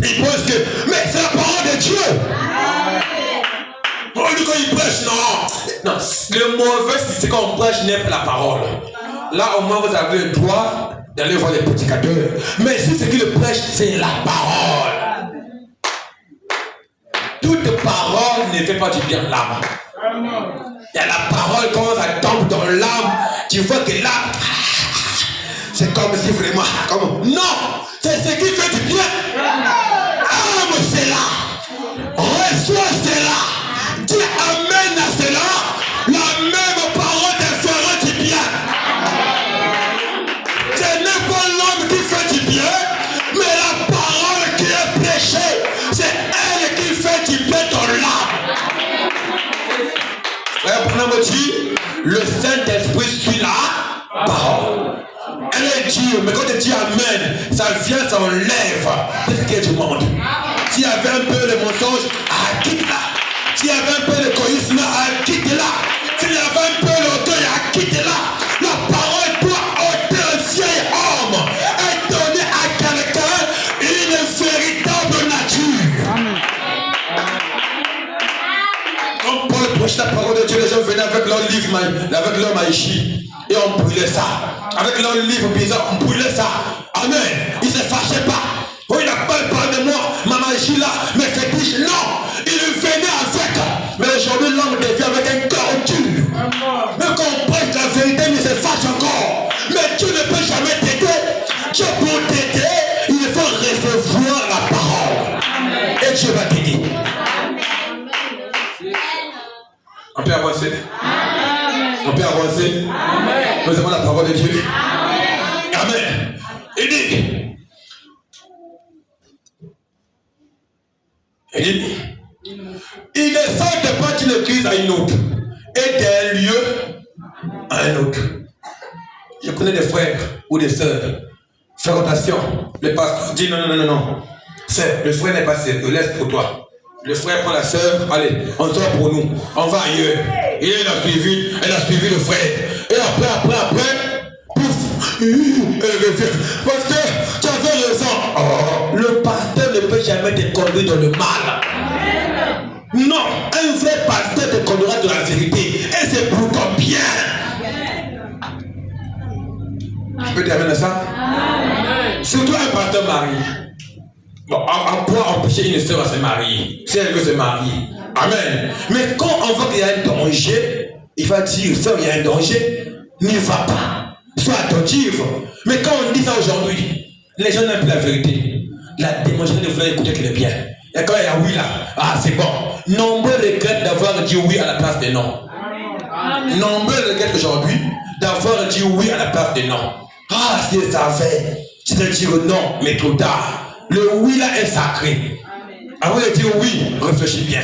Il pense que, mais c'est la parole de Dieu. Oh, lui, quand il prêche, non. Non, le mauvais, c'est quand on prêche n'est pas la parole. Là, au moins, vous avez le droit d'aller voir les prédicateurs. Mais si ce qu'il prêche, c'est la parole. Toute parole ne fait pas du bien à l'âme. Il y a la parole, quand ça tombe dans l'âme, tu vois que là, c'est comme si vraiment, comme... Non, c'est ce qui fait du bien. Âme, c'est là. Reçois cela. Dis amen à cela. La même parole te fera du bien. Ce n'est pas l'homme qui fait du bien, mais la parole qui est prêchée, c'est elle qui fait du bien dans l'âme. Frère Branham dit, le Saint-Esprit suit la parole. Elle est dure, mais quand tu dis amen, ça vient, ça enlève. C'est ce qu'il y a du monde. S'il y avait un peu de mensonge, quitte-la. S'il y avait un peu d'égoïsme, quitte-la. S'il y avait un peu d'orgueil, quitte-la. La parole doit ôter un vieil homme et donner à quelqu'un une véritable nature. Amen. Quand Paul prêchait la parole de Dieu, les gens venaient avec leur livre, avec leur maïchi, et on brûlait ça. Avec leur livre bizarre, on brûlait ça. Amen. Ils ne se fâchaient pas. Oh, il n'a pas parlé de moi, ma magie là, mes fétiches. Non, il venait avec. Mais aujourd'hui, l'homme devient avec un cœur dur. Mais quand on prêche la vérité, il se fâche encore. Mais Dieu ne peut jamais t'aider. Dieu pour t'aider, il faut recevoir la parole. Et Dieu va t'aider. On peut avancer. On peut avancer. Nous avons la parole de Dieu. Amen. Il dit, il ne sortent pas d'une église à une autre et d'un lieu à un autre. Je connais des frères ou des sœurs. Fais rotation. Le pasteur dit non. Sœur, le frère n'est pas sérieux, laisse pour toi. Le frère prend la sœur, allez, on sort pour nous, on va ailleurs. Et elle a suivi le frère. Et après, pouf, elle revient. Pasteur, tu avais raison. Oh, le pasteur ne peut jamais te conduire dans le mal. Non, un vrai pasteur te conduira de la vérité. Et c'est pour ton bien. Je peux terminer ça? Surtout un pasteur marié. Bon, on peut empêcher une sœur à se marier, si elle veut se marier. Amen. Mais quand on voit qu'il y a un danger, il va dire, ça, il y a un danger, n'y va pas. Sois attentif. Mais quand on dit ça aujourd'hui, les gens n'aiment plus la vérité. La démonstration de vouloir écouter qu'il est bien. Et quand il y a oui là, ah c'est bon. Nombreux regrettent d'avoir dit oui à la place de non. Nombreux regrettent aujourd'hui d'avoir dit oui à la place de non. Ah, si je savais, tu dois dire non, mais trop tard. Le oui là est sacré. Avant de dire oui, réfléchis bien.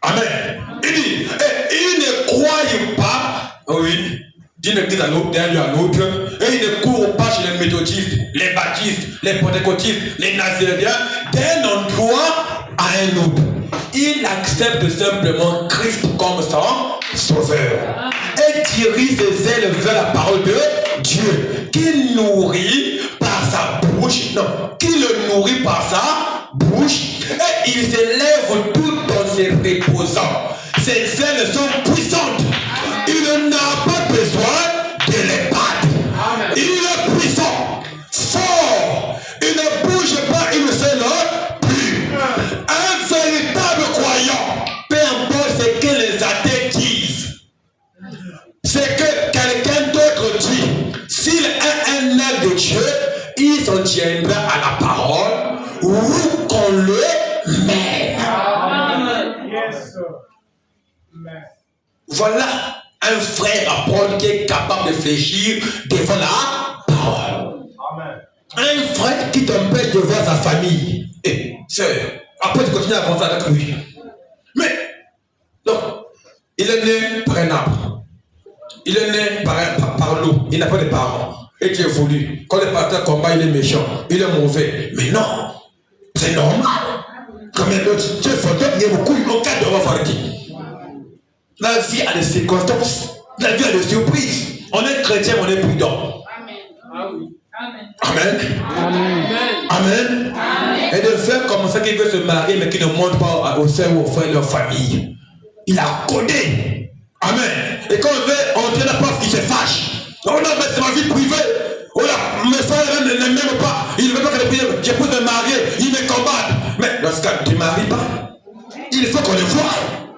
Amen. Il dit, il ne croyait pas, oui, d'une église à l'autre, d'un lieu à l'autre, et il ne court pas chez les méthodistes, les baptistes, les pentecôtistes, les nazaréens, d'un endroit à un autre. Il accepte simplement Christ comme son sauveur et dirige ses ailes vers la parole de Dieu, qu'il nourrit par sa bouche, non, qu'il le nourrit par sa bouche, et il s'élève tout en se reposant. Ses ailes sont puissantes. Il n'a pas besoin de les battre. Il est puissant, fort. Il ne bouge pas, il ne se lève plus. Un véritable croyant, peu importe ce que les athées disent, ce que quelqu'un d'autre dit, s'il est un homme de Dieu, il s'en tiendra à la parole où qu'on le met. Voilà un frère apôtre qui est capable de réfléchir devant la parole. Amen. Un frère qui t'empêche de voir sa famille. Et sœur, après tu continues à avancer avec lui. Mais, donc, il est né par un arbre. Il est né par l'eau. Il n'a pas de parents. Et Dieu voulu. Quand le pasteur combat, il est méchant. Il est mauvais. Mais non, c'est normal. Comme un autre, Dieu fondé, il y a beaucoup, il manque de revoir qui. La vie a des circonstances. La vie a des surprises. On est chrétien, on est prudent. Amen. Amen. Amen. Amen. Amen. Et de faire comme ça qu'il veut se marier, mais qui ne montre pas aux sœurs ou aux frères de leur famille. Il a codé. Amen. Et quand on tient la porte, il se fâche. Oh non, mais c'est ma vie privée. Oh là, mes frères ne m'aiment pas. Ils ne veulent pas que je puisse me marier. Ils me combattent. Mais lorsqu'on ne te marie pas, il faut qu'on le voie.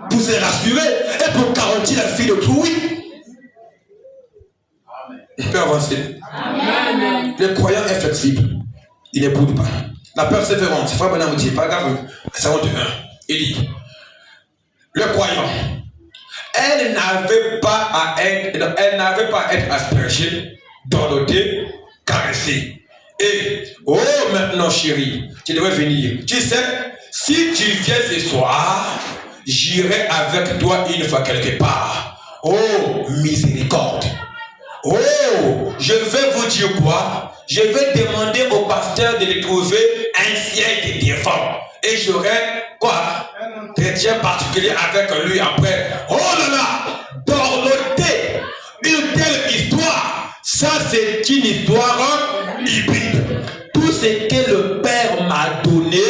Pour se rassurer et pour garantir la fille de tout. Il peut avancer. Amen. Le croyant est flexible. Il ne boude pas. La persévérance, frère Bernard me dit, pas grave, ça va de 1. Il dit, le croyant, elle n'avait pas à être aspergée, dorlotée, caressée. Et, oh maintenant chérie, tu devrais venir. Tu sais, si tu viens ce soir, j'irai avec toi une fois quelque part. Oh, miséricorde. Oh, je vais vous dire quoi? Je vais demander au pasteur de lui trouver un siège de défunt. Et j'aurai quoi? Chrétien particulier avec lui après. Oh là là, dorloté. Une telle histoire. Ça, c'est une histoire hybride. Tout ce que le Père m'a donné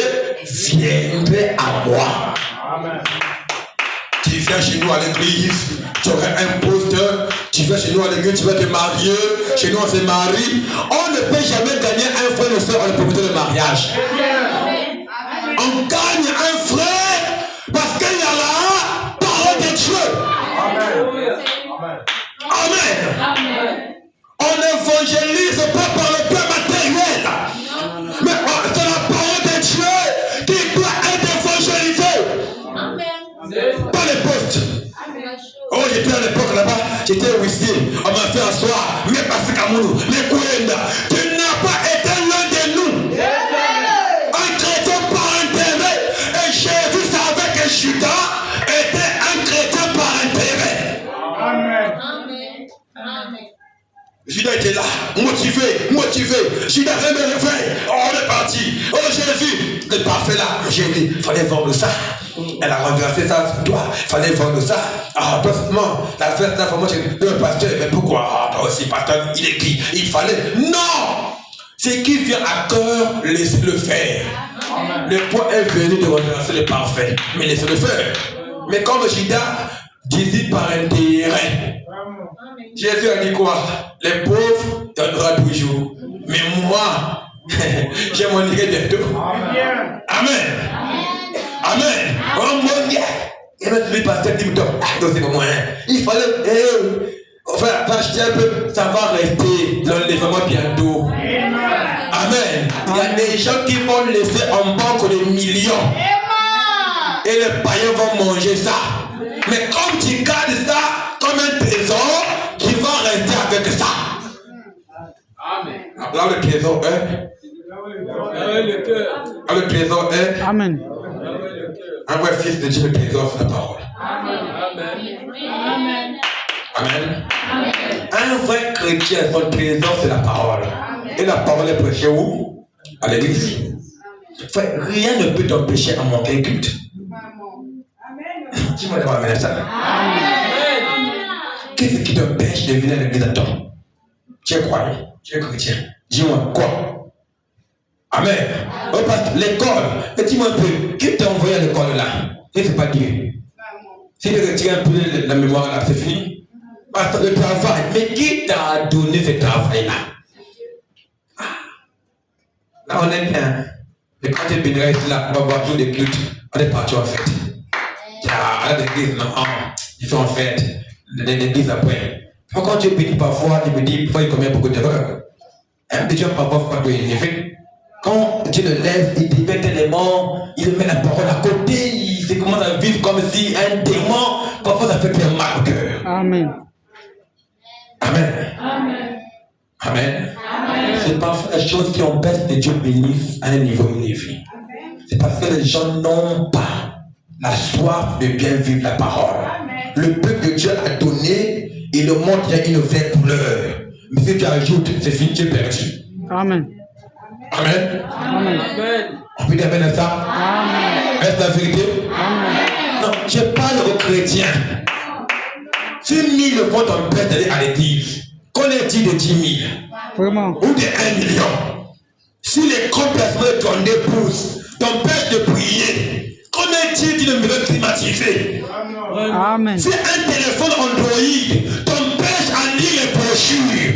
viendrait à moi. Amen. Tu viens chez nous à l'église, tu aurais un poste, tu viens chez nous à l'église, tu vas te marier, chez nous on se marie. On ne peut jamais gagner un frère ou soeur à la propriété de mariage. On gagne un frère parce qu'il y a la parole de Dieu. Amen. Amen. On n'évangélise pas par le plan matériel, mais c'est la parole de Dieu qui doit être évangélisée. Pas les postes. Oh, j'étais à l'époque là-bas, j'étais au lycée, on m'a fait asseoir, mais parce qu'Amoulou, les Kouenda, tu n'as pas été l'un de nous. Un chrétien par intérêt, et Jésus savait que Judas était un chrétien par intérêt. Amen. Amen. Judas était là, motivé. Judas me réveille. Oh, on est parti. Oh, Jésus, le parfait là. Jésus, il fallait vendre ça. Elle a renversé ça sur toi. Il fallait vendre ça. Ah, non, la fête là, moi, j'ai dit, le pasteur, mais pourquoi? Ah, toi aussi, pasteur, il est qui? Il fallait. Non! C'est qui vient à cœur, laissez-le faire. Amen. Le point est venu de renverser le parfait. Mais laissez-le faire. Mais comme Judas disait par intérêt. Jésus a dit quoi? Les pauvres donnera toujours. Mais moi, j'ai mon idée bientôt. Amen. Amen. Amen. Oh mon Dieu. Et même le pasteur dit, donc c'est pas moi. Il fallait, enfin, acheter un peu, ça va rester l'enlèvement bientôt. Amen. Il y a des gens qui vont laisser en banque des millions. Et les païens vont manger ça. Mais comme tu gardes ça comme un trésor, tu vas rester avec ça. Amen. Là, le trésor est. Le trésor est. Amen. Un vrai fils de Dieu, le trésor, c'est la parole. Amen. Amen. Un vrai chrétien, son trésor, c'est la parole. Et la parole est prêchée où? À l'église. Frère, rien ne peut t'empêcher à monter un culte. Dis-moi d'abord, amen à ça. Qu'est-ce qui t'empêche de venir à l'église à temps? Tu es croyant, tu es chrétien. Dis-moi quoi? Amen. On passe l'école. Et dis-moi un peu, qui t'a envoyé à l'école là? Et c'est pas Dieu. Si tu retires un peu la mémoire là, c'est fini. Parce que le travail, mais qui t'a donné ce travail là? Là on est bien. Et quand tu es béni là, on va voir tous les cultes. On est parti en fête. À l'église, non, il fait en fête. L'église après. Quand tu es béni parfois, tu me dis, pourquoi il commet beaucoup d'erreurs? Un petit homme parfois pas béni. Quand Dieu le lève, il dévait tellement, il met la parole à côté, il commence à vivre comme si un démon, parfois ça fait bien mal au cœur. Amen. Amen. Amen. Amen. Amen. C'est parfois les choses qui empêchent que Dieu bénisse à un niveau élevé. C'est parce que les gens n'ont pas la soif de bien vivre la parole. Amen. Le peu que Dieu a donné, il le montre à une vraie couleur. Mais si tu ajoutes, c'est fini, tu es perdu. Amen. Amen. Amen. On peut dire amen à ça? Amen. Est-ce la vérité? Amen. Non, je parle aux chrétiens. Si 1000 vont t'empêcher d'aller à l'église, qu'en est-il de 10 000? Vraiment. Ou de 1 million? Si les complètements de ton épouse t'empêchent de prier, qu'en est-il d'une maison climatisée? Amen. Si un téléphone Android t'empêche à lire les brochures,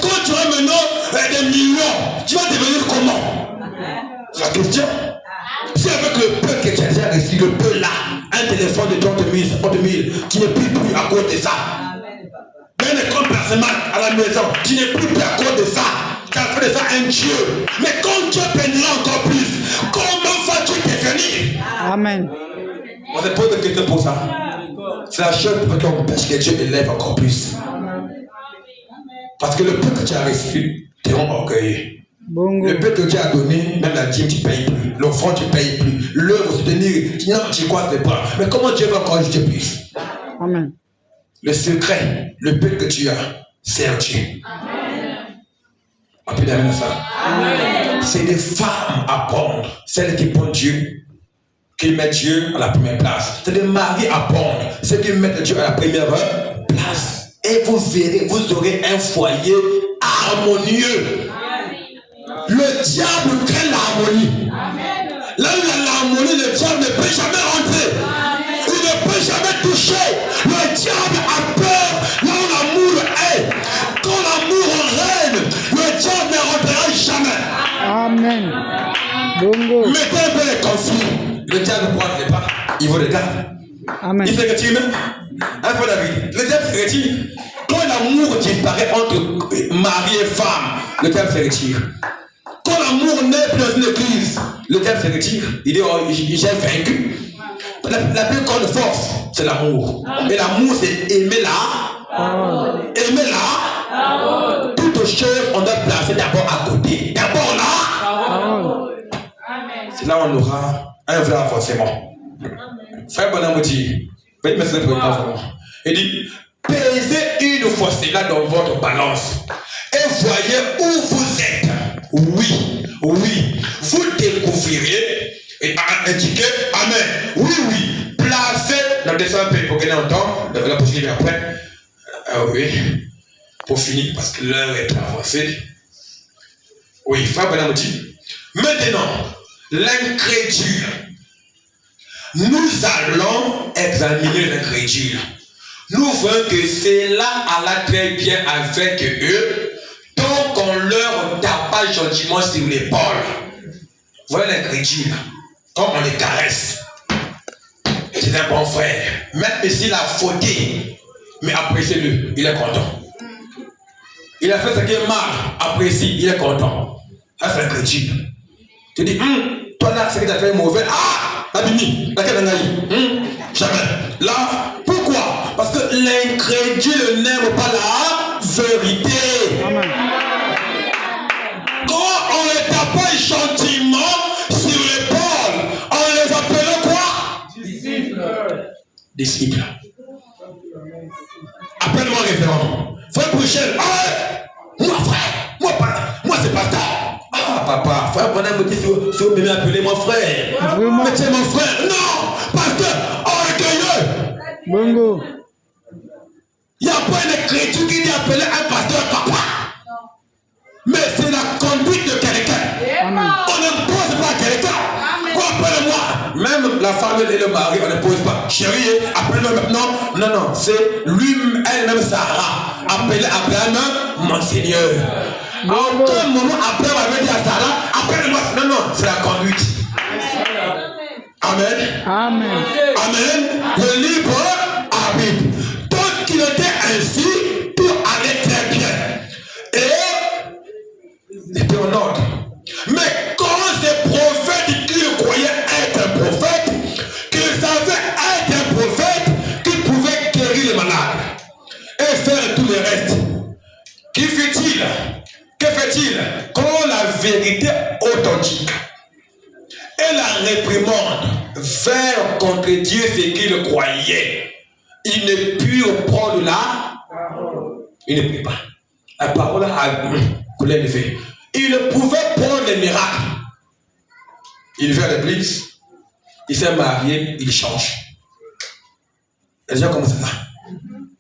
quand tu as maintenant des millions, tu vas devenir comment? C'est la question. Si avec le peu que tu as déjà reçu, le peu là, un téléphone de 30 000, 50 000, tu n'es plus à cause de ça. Un école personnel à la maison, tu n'es plus à cause de ça. Tu as fait de ça un Dieu. Mais quand Dieu bénira encore plus, comment vas-tu devenir? Amen. On se pose des questions pour ça. C'est la chose qui empêche que Dieu élève encore plus. Parce que le peu que tu as reçu, tu es orgueilleux. Bongo. Le peu que Dieu a donné, même la dîme, tu ne payes plus. L'offrande, tu ne payes plus. L'œuvre, soutenir, tu crois que c'est pas. Mais comment Dieu va encore ajouter plus? Amen. Le secret, le peu que tu as, sert Dieu. Amen. On peut dire amen à ça. Amen. C'est des femmes à prendre, celles qui prennent Dieu, qui mettent Dieu à la première place. C'est des maris à prendre, celles qui mettent Dieu à la première place. Et vous verrez, vous aurez un foyer harmonieux. Le diable crée l'harmonie. Là où il y a l'harmonie, le diable ne peut jamais rentrer. Il ne peut jamais toucher. Le diable a peur là où l'amour est. Quand l'amour règne, le diable ne rentrera jamais. Amen. Bongo. Mettez un peu les conflits. Le diable ne croit pas. Il vous regarde. Amen. Il se retire même. Un peu David. Le diable se retire. Quand l'amour disparaît entre mari et femme, le diable se retire. Quand l'amour n'est plus dans une église, le diable se retire. Il dit, oh, j'ai vaincu. La plus grande force, c'est l'amour. Et l'amour, c'est aimer là. Aimer là. Toutes choses, on doit placer d'abord à côté. D'abord là. C'est là où on aura un vrai avancement. Frère Bonhomme dit, il dit, pesez une fois cela dans votre balance et voyez où vous êtes. Oui, oui, vous découvrirez et indiquez amen. Oui, oui, placez dans le dessin pour gagner un temps, la possibilité après. Oui, pour finir, parce que l'heure est avancée. Oui, Frère Bonhomme dit, maintenant, l'incrédule. Nous allons examiner l'incrédule. Nous voyons que cela alla très bien avec eux, tant qu'on leur tape gentiment sur l'épaule. Voyez l'incrédule, quand on les caresse. c'est un bon frère. Même s'il a fauté, mais appréciez-le, il est content. Il a fait ce qui est mal, apprécie, il est content. Ça, c'est un chrétien. Tu dis, toi là, ce que tu as fait est mauvais. Ah, Abimi, laquelle jamais. Là, pourquoi? Parce que l'incrédule n'aime pas la vérité. Amen. Quand on les tapait gentiment sur l'épaule, on les appelait quoi? Disciples. Disciples. Appelle-moi référent. Frère Bruchel, moi frère, moi c'est pasteur. Ah papa, frère Bonheur me dit si vous m'aimez appeler mon frère. Vraiment. Mais tu es mon frère. Non, pasteur, orgueilleux. Bongo. Il n'y a pas une écriture qui dit appeler un pasteur papa. Mais c'est la conduite de quelqu'un. Amen. On n'impose pas à quelqu'un. Appelle-moi. Même la femme et le mari, on n'impose pas. Chérie, appelle-moi maintenant. Non, c'est lui, elle-même Sarah. Appelez Abraham, mon Seigneur. À aucun moment, Abraham avait dit à Sarah, appelle-moi. Non, c'est la conduite. Amen. Amen. Amen. Le libre arbitre. Tant qu'il était ainsi, tout allait très bien. Et c'était en ordre. Mais quand ces prophètes qui le croyaient être un prophète, qu'ils savaient être un prophète, qui pouvait guérir les malades et faire tout le reste, qui fait-il? Que fait-il? Quand la vérité authentique et la réprimande vers contre Dieu ce qu'il croyait, il ne put prendre la parole. Il ne put pas. La parole a coulé le feu. Il ne pouvait prendre les miracles. Il va à l'église, il s'est marié, il change. Les gens comme ça.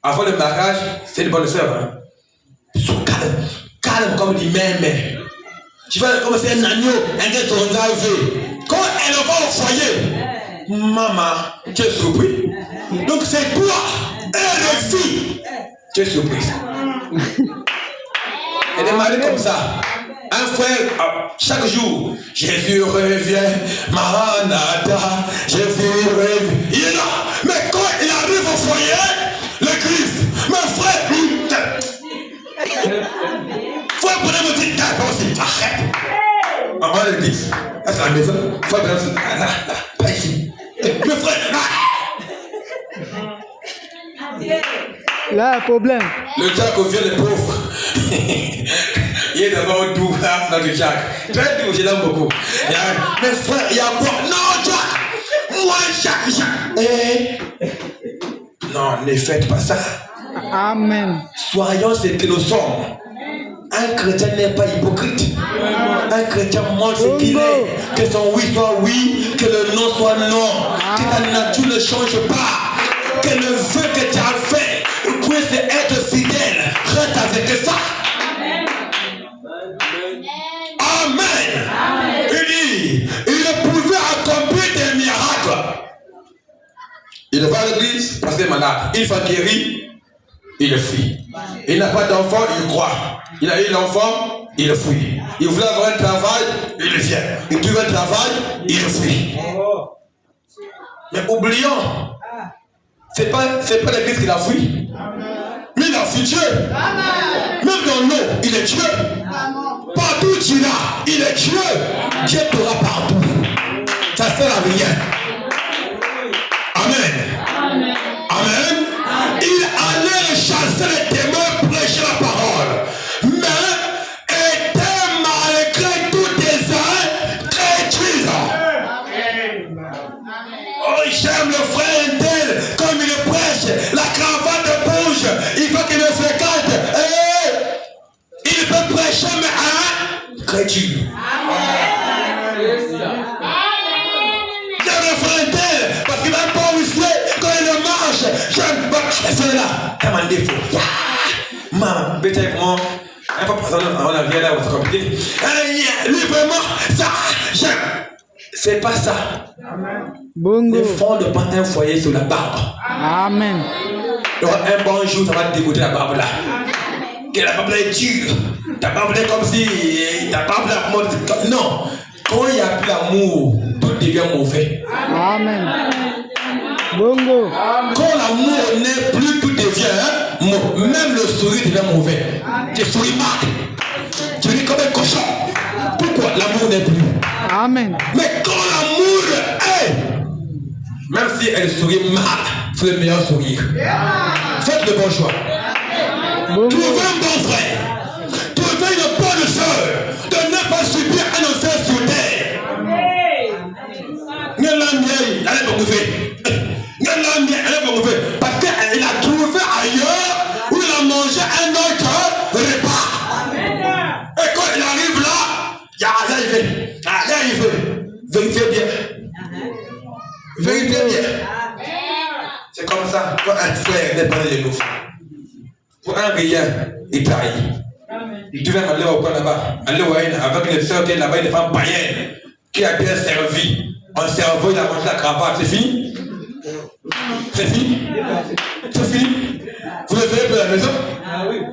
Avant le mariage, c'est une bonne sœur. Hein? Ils sont calmes. Calmes comme dit mais. Tu vas commencer un agneau, un gars qui va veut. Quand elle va au foyer, maman, tu es surpris. Donc c'est toi, et les filles, tu es surprise. Elle est mariée comme ça. Un frère, chaque jour, Jésus revient, Maranatha, Jésus revient. Il est là. Mais quand il arrive au foyer, le Christ, mon frère, frère, pour me dire, arrête. On le dit, c'est la maison. Frère, pas ici. Mais frère, Là, problème. le Jack vient le pauvre. Il est d'abord doux, là, dans le Jack. Très doux, je l'aime beaucoup. Mais frère, il y a quoi? Non, Jack! Moi, Jack! Non, ne faites pas ça. Amen. Soyons ce que nous sommes. Un chrétien n'est pas hypocrite. Un chrétien mange ce qu'il est. Que son oui soit oui, que le non soit non. Que ta nature ne change pas. Que le vœu que tu as fait puisse être fidèle. Reste avec ça. Amen. Il dit, il pouvait accomplir des miracles. Il va à l'église parce qu'il est malade. Il va guérir, il fuit. Il n'a pas d'enfant, il croit. Il a eu l'enfant, il fuit. Il voulait avoir un travail, il vient. Il trouve un travail, il fuit. Mais oublions, c'est pas l'église qui l'a fui. Mais il a fui Dieu. Même dans l'eau, il est Dieu. Partout où tu iras, il est Dieu. Dieu t'aura partout. Ça ne sert à rien. Amen. Amen. Il allait chasser les démons, prêcher la parole. Mais était malgré tout des chrétiens. Oh, j'aime le frère tel, comme il prêche, la cravate bouge, il faut qu'il me fréquente. Il peut prêcher, mais un chrétien. J'aime le frère tel, parce qu'il va pas où c'est, quand il marche, j'aime pas. C'est là, t'as un défaut. Maman, bêtement, un peu présent, on a rien là, on s'est compliqué. Lui, vraiment, ça, j'aime. C'est pas ça. Bongo. Ne fonde pas un foyer sur la barbe. Amen. Donc, un bon jour, ça va te dégoûter la barbe là. Que la barbe là est dure. Ta barbe là est comme si. Ta barbe là, non. Quand il n'y a plus l'amour, tout devient mauvais. Amen. Bongo. Quand l'amour n'est plus, tout devient mot. Même le sourire devient mauvais. Tu souris mal. Tu ris comme un cochon. Pourquoi l'amour n'est plus? Amen. Mais quand l'amour est, même si elle sourit mal, c'est le meilleur sourire. Faites le bon choix. Bongo. Trouvez un bon frère. Trouvez une bonne soeur. De ne pas subir un enfer sur terre. Parce qu'elle a trouvé ailleurs où il a mangé un autre repas. Et quand il arrive là, il y a arrivé. Vérifiez bien. Vérifiez bien. C'est comme ça. Quand un frère n'est pas de nous. Pour un rien, il trahit. Il devait aller au coin là-bas. Aller au Haïn avec les soeurs qui est là-bas, une femme païenne qui a bien servi. En cerveau, il a mangé la cravate. C'est fini? C'est fini? C'est fini? Vous le verrez pour la maison?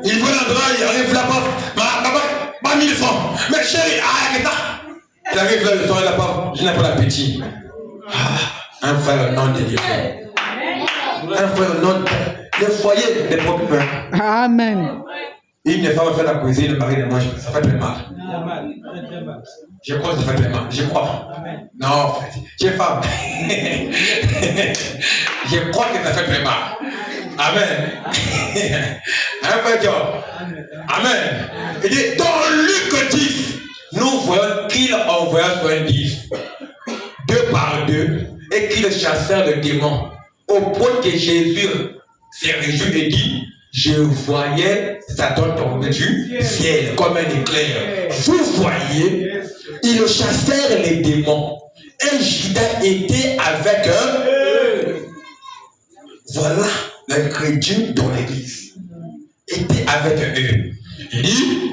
Il voit l'endroit, il arrive là-bas. Pas 1000 francs. Mais chérie, arrête ça. Il arrive là, le soir, il n'a pas, je n'ai pas l'appétit. Un frère au nom de Dieu. Un frère au nom de le foyer des problèmes. Amen. Une femme fait la cuisine, le mari ne mange pas. Ça fait très mal. Je crois que ça fait très mal. Je crois. Non, j'ai femme. Je crois que ça fait très mal. Amen. Un peu de Amen. Il dit dans Luc 10, nous voyons qu'il envoya 70 deux par deux et qu'il chassait le démon. Au point que Jésus s'est réjoui et dit, je voyais Satan tomber du ciel comme un éclair. Vous voyez, ils chassèrent les démons. Et Judas était avec eux. Voilà l'incrédule dans l'église. Était avec eux. Il dit,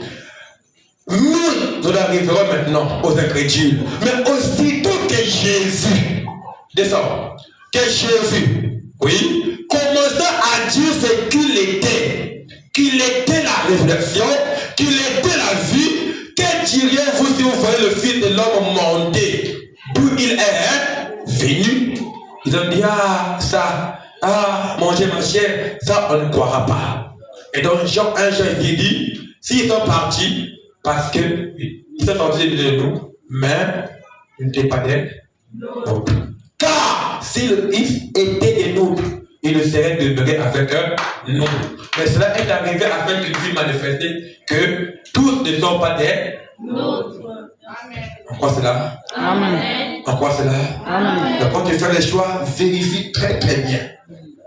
nous arriverons maintenant aux incrédules. Mais aussitôt que Jésus descend, que Jésus, oui, commença à dire ce qu'il était la résurrection, qu'il était la vie. Que diriez-vous si vous voyez le Fils de l'homme monter d'où il est venu? Ils ont dit, manger ma chair, ça on ne croira pas. Et donc Jean 1, il dit, s'ils sont partis, parce qu'ils sont sortis de nous, mais ils n'étaient pas des nôtres. Car si le Fils était des nôtres, il ne serait demeuré avec nous. Mais cela est arrivé afin qu'il puisse manifester que tous ne sont pas des nôtres. En quoi cela? Amen. En quoi cela? Amen. Donc quand tu fais les choix, vérifie très très bien.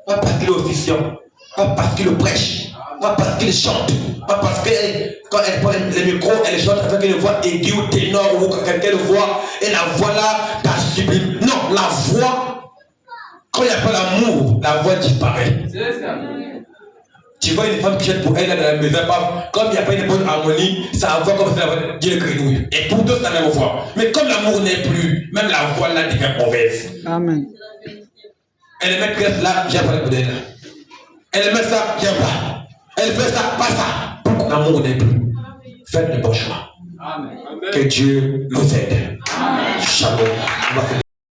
Pas parce qu'il est officiant, pas parce qu'il prêche, pas parce qu'il chante, pas parce que quand elle prend le micro, elle chante avec une voix aiguë ou ténor ou quelqu'un voix et la voix là, t'as sublime. Non, la voix, quand il n'y a pas l'amour, la voix disparaît. Tu vois une femme qui chante pour elle là dans la maison, comme il n'y a pas une bonne harmonie, ça voix comme ça, la voix dit le grenouille. Et pour d'autres, c'est la même voix. Mais comme l'amour n'est plus, même la voix là devient mauvaise. Amen. Elle met pièce là, j'aime pas le modèle. Elle met ça, j'aime pas. Elle fait ça, pas ça. L'amour n'est plus. Faites le bon choix. Amen. Que Dieu nous aide. Amen. Shalom.